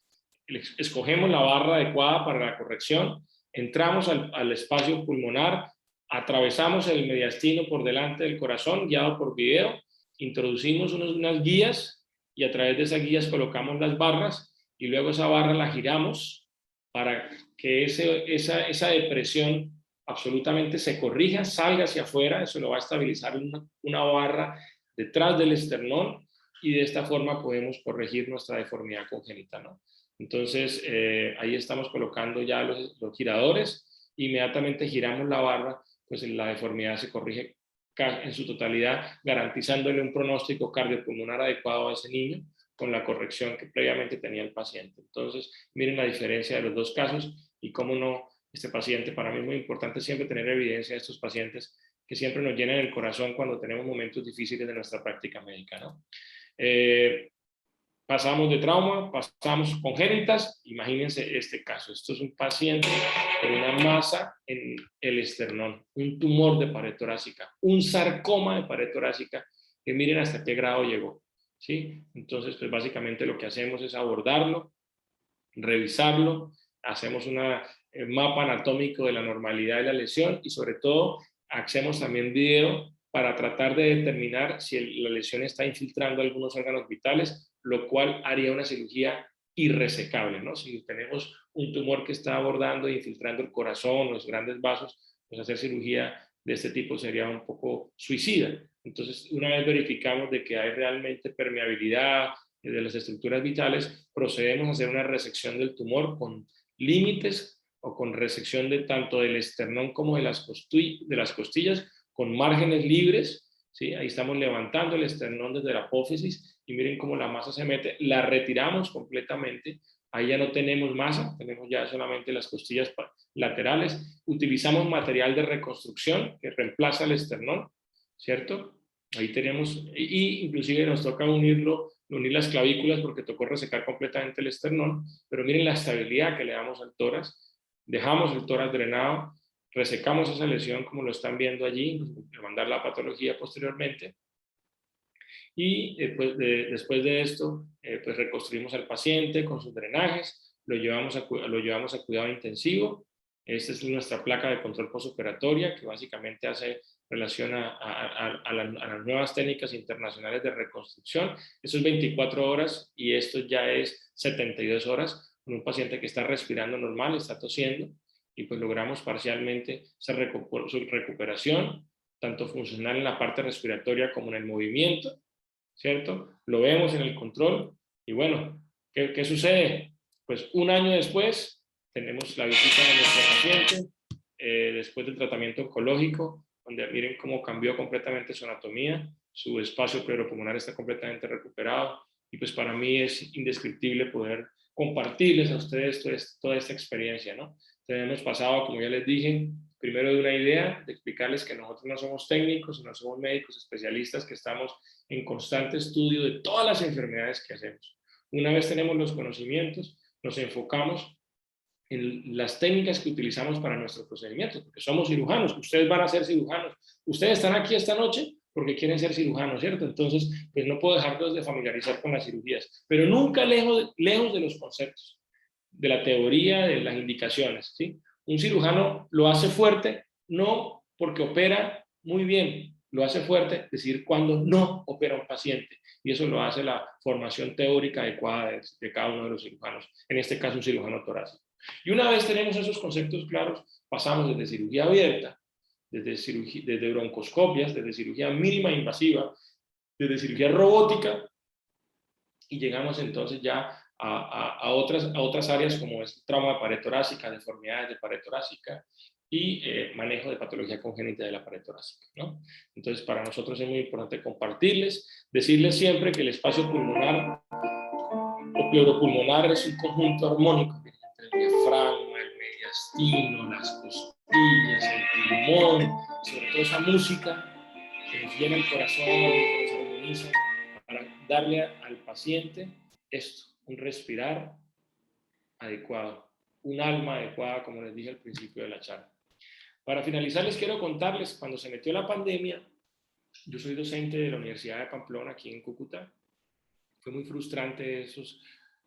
escogemos la barra adecuada para la corrección, entramos al espacio pulmonar, atravesamos el mediastino por delante del corazón, guiado por video, introducimos unas guías y a través de esas guías colocamos las barras y luego esa barra la giramos para que esa depresión absolutamente se corrija, salga hacia afuera. Eso lo va a estabilizar una barra detrás del esternón, y de esta forma podemos corregir nuestra deformidad congénita, ¿no? Entonces, ahí estamos colocando ya los giradores, inmediatamente giramos la barra, pues la deformidad se corrige en su totalidad, garantizándole un pronóstico cardiopulmonar adecuado a ese niño con la corrección que previamente tenía el paciente. Entonces, miren la diferencia de los dos casos y cómo no, este paciente, para mí es muy importante siempre tener evidencia de estos pacientes que siempre nos llenan el corazón cuando tenemos momentos difíciles de nuestra práctica médica, ¿no? Pasamos de trauma, pasamos congénitas. Imagínense este caso. Esto es un paciente con una masa en el esternón, un tumor de pared torácica, un sarcoma de pared torácica, que miren hasta qué grado llegó, ¿sí? Entonces, pues básicamente lo que hacemos es abordarlo, revisarlo, hacemos un mapa anatómico de la normalidad de la lesión y sobre todo hacemos también video para tratar de determinar si la lesión está infiltrando algunos órganos vitales, lo cual haría una cirugía irresecable, ¿no? Si tenemos un tumor que está abordando e infiltrando el corazón, los grandes vasos, pues hacer cirugía de este tipo sería un poco suicida. Entonces, una vez verificamos de que hay realmente permeabilidad de las estructuras vitales, procedemos a hacer una resección del tumor con límites o con resección de tanto del esternón como de las costillas, con márgenes libres, ¿sí? Ahí estamos levantando el esternón desde la apófisis y miren cómo la masa se mete, la retiramos completamente, ahí ya no tenemos masa, tenemos ya solamente las costillas laterales, utilizamos material de reconstrucción que reemplaza el esternón, ¿cierto? Ahí tenemos, y inclusive nos toca unir las clavículas porque tocó resecar completamente el esternón, pero miren la estabilidad que le damos al tórax, dejamos el tórax drenado, resecamos esa lesión como lo están viendo allí, mandar la patología posteriormente, y después de esto, pues reconstruimos al paciente con sus drenajes, lo llevamos a cuidado intensivo. Esta es nuestra placa de control postoperatoria que básicamente hace relación a las nuevas técnicas internacionales de reconstrucción. Eso es 24 horas y esto ya es 72 horas con un paciente que está respirando normal, está tosiendo, y pues logramos parcialmente su recuperación, tanto funcional en la parte respiratoria como en el movimiento, ¿cierto? Lo vemos en el control y bueno, ¿qué sucede? Pues un año después tenemos la visita de nuestro paciente, después del tratamiento oncológico, donde miren cómo cambió completamente su anatomía, su espacio pleuropulmonar está completamente recuperado, y pues para mí es indescriptible poder compartirles a ustedes toda esta experiencia, ¿no? Hemos pasado, como ya les dije, primero de una idea, de explicarles que nosotros no somos técnicos, no somos médicos especialistas, que estamos en constante estudio de todas las enfermedades que hacemos. Una vez tenemos los conocimientos, nos enfocamos en las técnicas que utilizamos para nuestros procedimientos, porque somos cirujanos, ustedes van a ser cirujanos, ustedes están aquí esta noche porque quieren ser cirujanos, ¿cierto? Entonces, pues no puedo dejarlos de familiarizar con las cirugías, pero nunca lejos de los conceptos, de la teoría, de las indicaciones, ¿sí? Un cirujano lo hace fuerte no porque opera muy bien, lo hace fuerte decir cuando no opera un paciente, y eso lo hace la formación teórica adecuada de cada uno de los cirujanos, en este caso un cirujano torácico. Y una vez tenemos esos conceptos claros, pasamos desde cirugía abierta, desde broncoscopias, desde cirugía mínima invasiva, desde cirugía robótica, y llegamos entonces ya a otras áreas como es trauma de pared torácica, deformidades de pared torácica y manejo de patología congénita de la pared torácica, ¿no? Entonces, para nosotros es muy importante compartirles, decirles siempre que el espacio pulmonar o pleuropulmonar es un conjunto armónico entre el diafragma, el mediastino, las costillas, el pulmón, sobre todo esa música que nos llena el corazón, que nos armoniza, para darle al paciente esto, un respirar adecuado, un alma adecuada, como les dije al principio de la charla. Para finalizar, les quiero contarles, cuando se metió la pandemia, yo soy docente de la Universidad de Pamplona, aquí en Cúcuta. Fue muy frustrante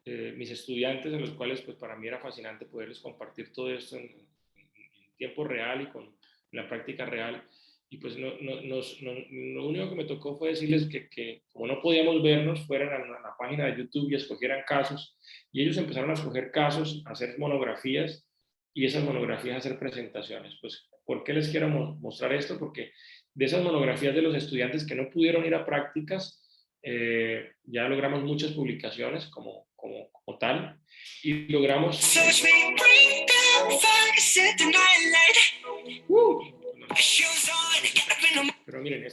mis estudiantes, en los cuales pues para mí era fascinante poderles compartir todo esto en tiempo real y con la práctica real. Y pues lo único que me tocó fue decirles que como no podíamos vernos, fueran a la página de YouTube y escogieran casos. Y ellos empezaron a escoger casos, a hacer monografías y esas monografías a hacer presentaciones. Pues, ¿por qué les quiero mostrar esto? Porque de esas monografías de los estudiantes que no pudieron ir a prácticas, ya logramos muchas publicaciones como tal y logramos... Pero miren,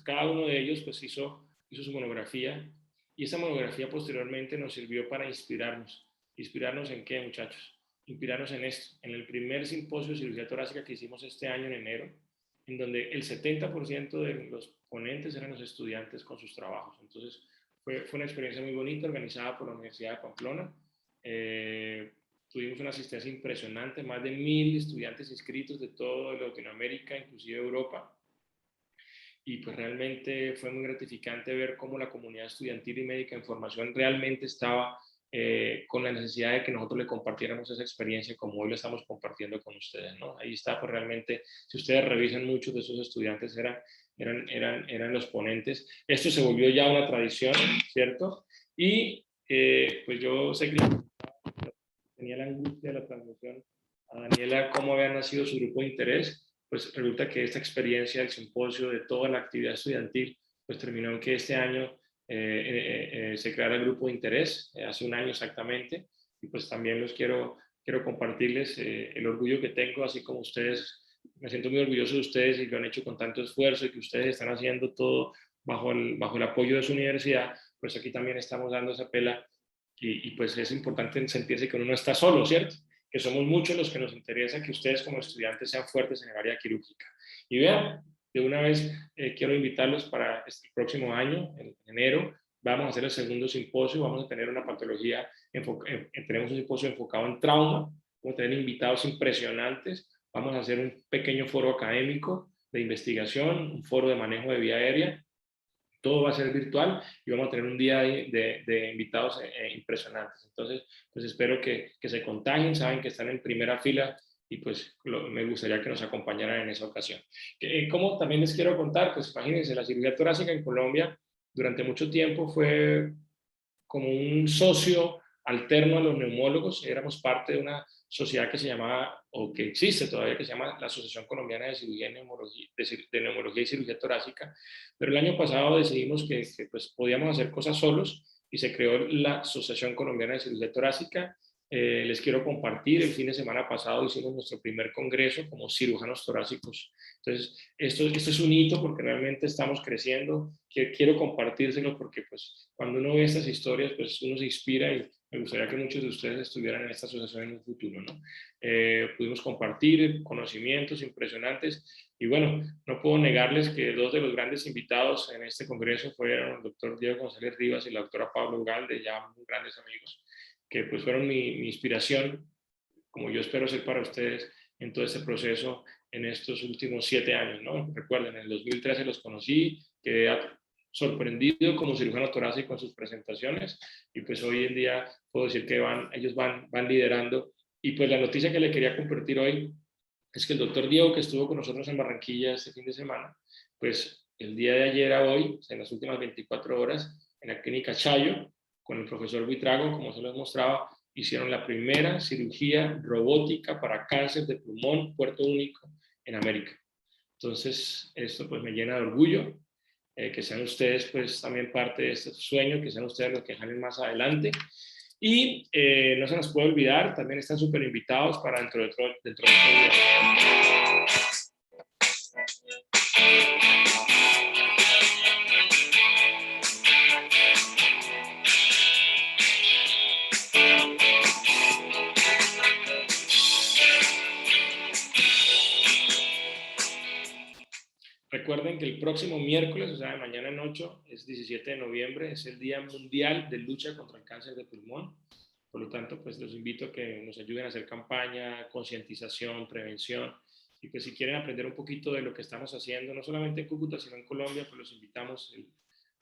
cada uno de ellos pues hizo su monografía y esa monografía posteriormente nos sirvió para inspirarnos. ¿Inspirarnos en qué, muchachos? Inspirarnos en esto, en el primer simposio de cirugía torácica que hicimos este año en enero, en donde el 70% de los ponentes eran los estudiantes con sus trabajos. Entonces fue una experiencia muy bonita, organizada por la Universidad de Pamplona. Tuvimos una asistencia impresionante, más de 1000 estudiantes inscritos de toda Latinoamérica, inclusive Europa. Y pues realmente fue muy gratificante ver cómo la comunidad estudiantil y médica en formación realmente estaba con la necesidad de que nosotros le compartiéramos esa experiencia como hoy lo estamos compartiendo con ustedes, ¿no? Ahí está, pues realmente, si ustedes revisan, muchos de esos estudiantes eran los ponentes. Esto se volvió ya una tradición, ¿cierto? Y pues yo sé que tenía la angustia de la transmisión a Daniela, cómo había nacido su grupo de interés. Pues resulta que esta experiencia del simposio, de toda la actividad estudiantil, pues terminó en que este año se creara el grupo de interés, hace un año exactamente, y pues también quiero compartirles el orgullo que tengo, así como ustedes, me siento muy orgulloso de ustedes y lo han hecho con tanto esfuerzo y que ustedes están haciendo todo bajo el apoyo de su universidad, pues aquí también estamos dando esa pela y pues es importante sentirse que uno no está solo, ¿cierto? Que somos muchos los que nos interesa que ustedes como estudiantes sean fuertes en el área quirúrgica. Y vean, de una vez quiero invitarlos para este próximo año, en enero, vamos a hacer el segundo simposio, vamos a tener una patología, tenemos un simposio enfocado en trauma, vamos a tener invitados impresionantes, vamos a hacer un pequeño foro académico de investigación, un foro de manejo de vía aérea, todo va a ser virtual y vamos a tener un día de invitados impresionantes. Entonces, pues espero que se contagien, saben que están en primera fila y pues me gustaría que nos acompañaran en esa ocasión. Como también les quiero contar, pues imagínense, la cirugía torácica en Colombia durante mucho tiempo fue como un socio alterno a los neumólogos. Éramos parte de una sociedad que se llamaba, o que existe todavía, que se llama la Asociación Colombiana de Cirugía y Neumología, de Neumología y Cirugía Torácica, pero el año pasado decidimos que pues podíamos hacer cosas solos y se creó la Asociación Colombiana de Cirugía Torácica. Les quiero compartir, el fin de semana pasado hicimos nuestro primer congreso como cirujanos torácicos. Entonces, esto es un hito porque realmente estamos creciendo, quiero compartírselo porque pues cuando uno ve estas historias, pues uno se inspira y me gustaría que muchos de ustedes estuvieran en esta asociación en un futuro, ¿no? Pudimos compartir conocimientos impresionantes y bueno, no puedo negarles que dos de los grandes invitados en este congreso fueron el doctor Diego González Rivas y la doctora Pablo Ugalde, ya muy grandes amigos, que pues fueron mi inspiración, como yo espero ser para ustedes en todo este proceso en estos últimos 7 años, ¿no? Recuerden, en el 2013 los conocí, quedé sorprendido como cirujano torácico en sus presentaciones, y pues hoy en día puedo decir que ellos van liderando. Y pues la noticia que le quería compartir hoy es que el doctor Diego, que estuvo con nosotros en Barranquilla este fin de semana, pues el día de ayer a hoy, en las últimas 24 horas, en la clínica Chayo, con el profesor Buitrago, como se los mostraba, hicieron la primera cirugía robótica para cáncer de pulmón, puerto único en América. Entonces, esto pues me llena de orgullo, que sean ustedes pues también parte de este sueño, que sean ustedes los que jalen más adelante. Y no se nos puede olvidar, también están súper invitados para dentro de otro día. Recuerden que el próximo miércoles, o sea, mañana en 8, es 17 de noviembre, es el Día Mundial de Lucha contra el Cáncer de Pulmón. Por lo tanto, pues los invito a que nos ayuden a hacer campaña, concientización, prevención. Y pues si quieren aprender un poquito de lo que estamos haciendo, no solamente en Cúcuta, sino en Colombia, pues los invitamos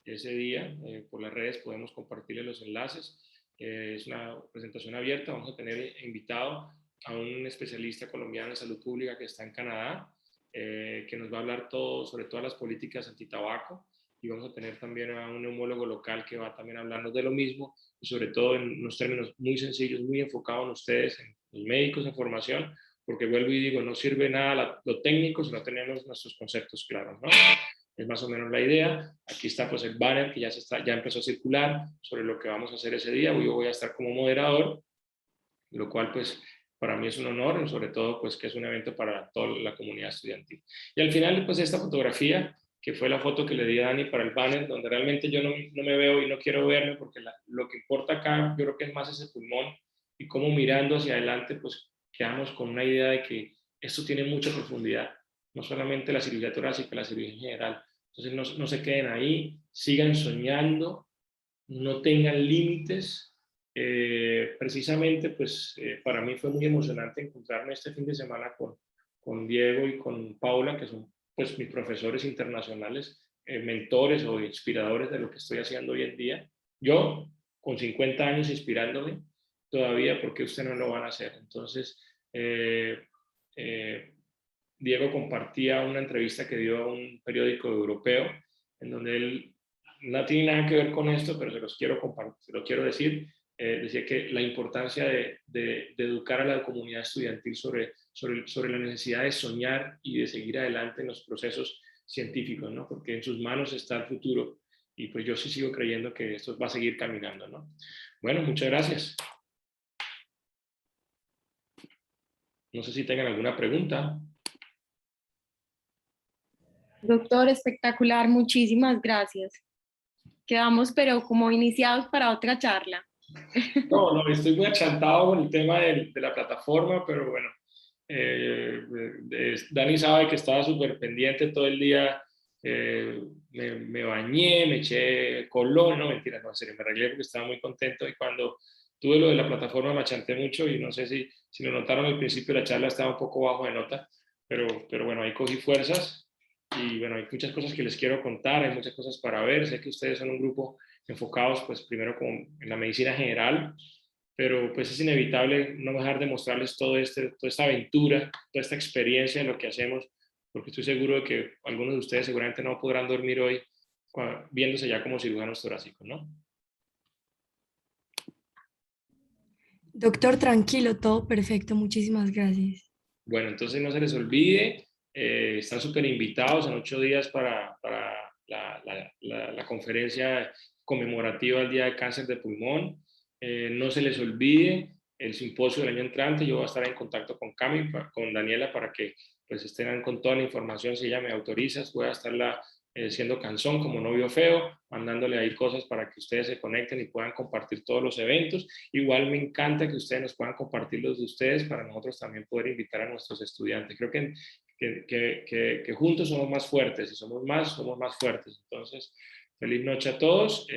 ese día. Por las redes podemos compartirles los enlaces. Es una presentación abierta. Vamos a tener invitado a un especialista colombiano en salud pública que está en Canadá, que nos va a hablar todo sobre todas las políticas antitabaco, y vamos a tener también a un neumólogo local que va también a hablarnos de lo mismo, y sobre todo en unos términos muy sencillos, muy enfocados en ustedes, en los médicos en formación, porque vuelvo y digo, no sirve nada lo técnico si no tenemos nuestros conceptos claros, ¿no? Es más o menos la idea. Aquí está pues el banner que ya empezó a circular sobre lo que vamos a hacer ese día. Yo voy a estar como moderador, lo cual pues para mí es un honor, sobre todo pues que es un evento para toda la comunidad estudiantil. Y al final pues esta fotografía, que fue la foto que le di a Dani para el banner, donde realmente yo no me veo y no quiero verme, porque lo que importa acá yo creo que es más ese pulmón, y cómo mirando hacia adelante pues quedamos con una idea de que esto tiene mucha profundidad, no solamente la cirugía torácica, la cirugía en general. Entonces no se queden ahí, sigan soñando, no tengan límites. Precisamente pues para mí fue muy emocionante encontrarme este fin de semana con Diego y con Paula, que son pues mis profesores internacionales, mentores o inspiradores de lo que estoy haciendo hoy en día. Yo con 50 años inspirándome todavía, porque ustedes no lo van a hacer. Entonces Diego compartía una entrevista que dio a un periódico europeo, en donde él no tiene nada que ver con esto, pero se los quiero compartir, se lo quiero decir. Decía que la importancia de educar a la comunidad estudiantil sobre la necesidad de soñar y de seguir adelante en los procesos científicos, ¿no? Porque en sus manos está el futuro, y pues yo sí sigo creyendo que esto va a seguir caminando, ¿no? Bueno, muchas gracias. No sé si tengan alguna pregunta. Doctor, espectacular, muchísimas gracias. Quedamos pero como iniciados para otra charla. No, estoy muy achantado con el tema de la plataforma, pero bueno, Dani sabe que estaba súper pendiente todo el día. Me bañé, me eché colón, no, mentira, no, en serio, me arreglé porque estaba muy contento, y cuando tuve lo de la plataforma me achanté mucho, y no sé si lo notaron al principio de la charla, estaba un poco bajo de nota, pero bueno, ahí cogí fuerzas, y bueno, hay muchas cosas que les quiero contar, hay muchas cosas para ver. Sé que ustedes son un grupo enfocados pues primero en la medicina general, pero pues es inevitable no dejar de mostrarles toda esta aventura, toda esta experiencia en lo que hacemos, porque estoy seguro de que algunos de ustedes seguramente no podrán dormir hoy viéndose ya como cirujanos torácicos, ¿no? Doctor, tranquilo, todo perfecto, muchísimas gracias. Bueno, entonces no se les olvide, están súper invitados en 8 días para la conferencia conmemorativa del Día de Cáncer de Pulmón. No se les olvide el simposio del año entrante. Yo voy a estar en contacto con Cami, con Daniela, para que pues estén con toda la información. Si ella me autoriza, voy a estarla siendo canzón como novio feo, mandándole ahí cosas para que ustedes se conecten y puedan compartir todos los eventos. Igual me encanta que ustedes nos puedan compartir los de ustedes, para nosotros también poder invitar a nuestros estudiantes. Creo que juntos somos más fuertes, y somos más fuertes. Entonces, feliz noche a todos.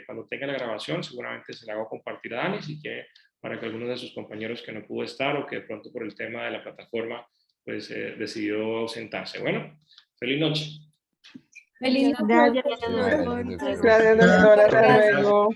Cuando tenga la grabación, seguramente se la hago compartir a Dani, si quiere, para que algunos de sus compañeros que no pudo estar, o que de pronto por el tema de la plataforma pues decidió ausentarse. Bueno, feliz noche. Feliz Gracias, noche. Gracias, doctor. Gracias, doctora. Hasta Gracias. luego.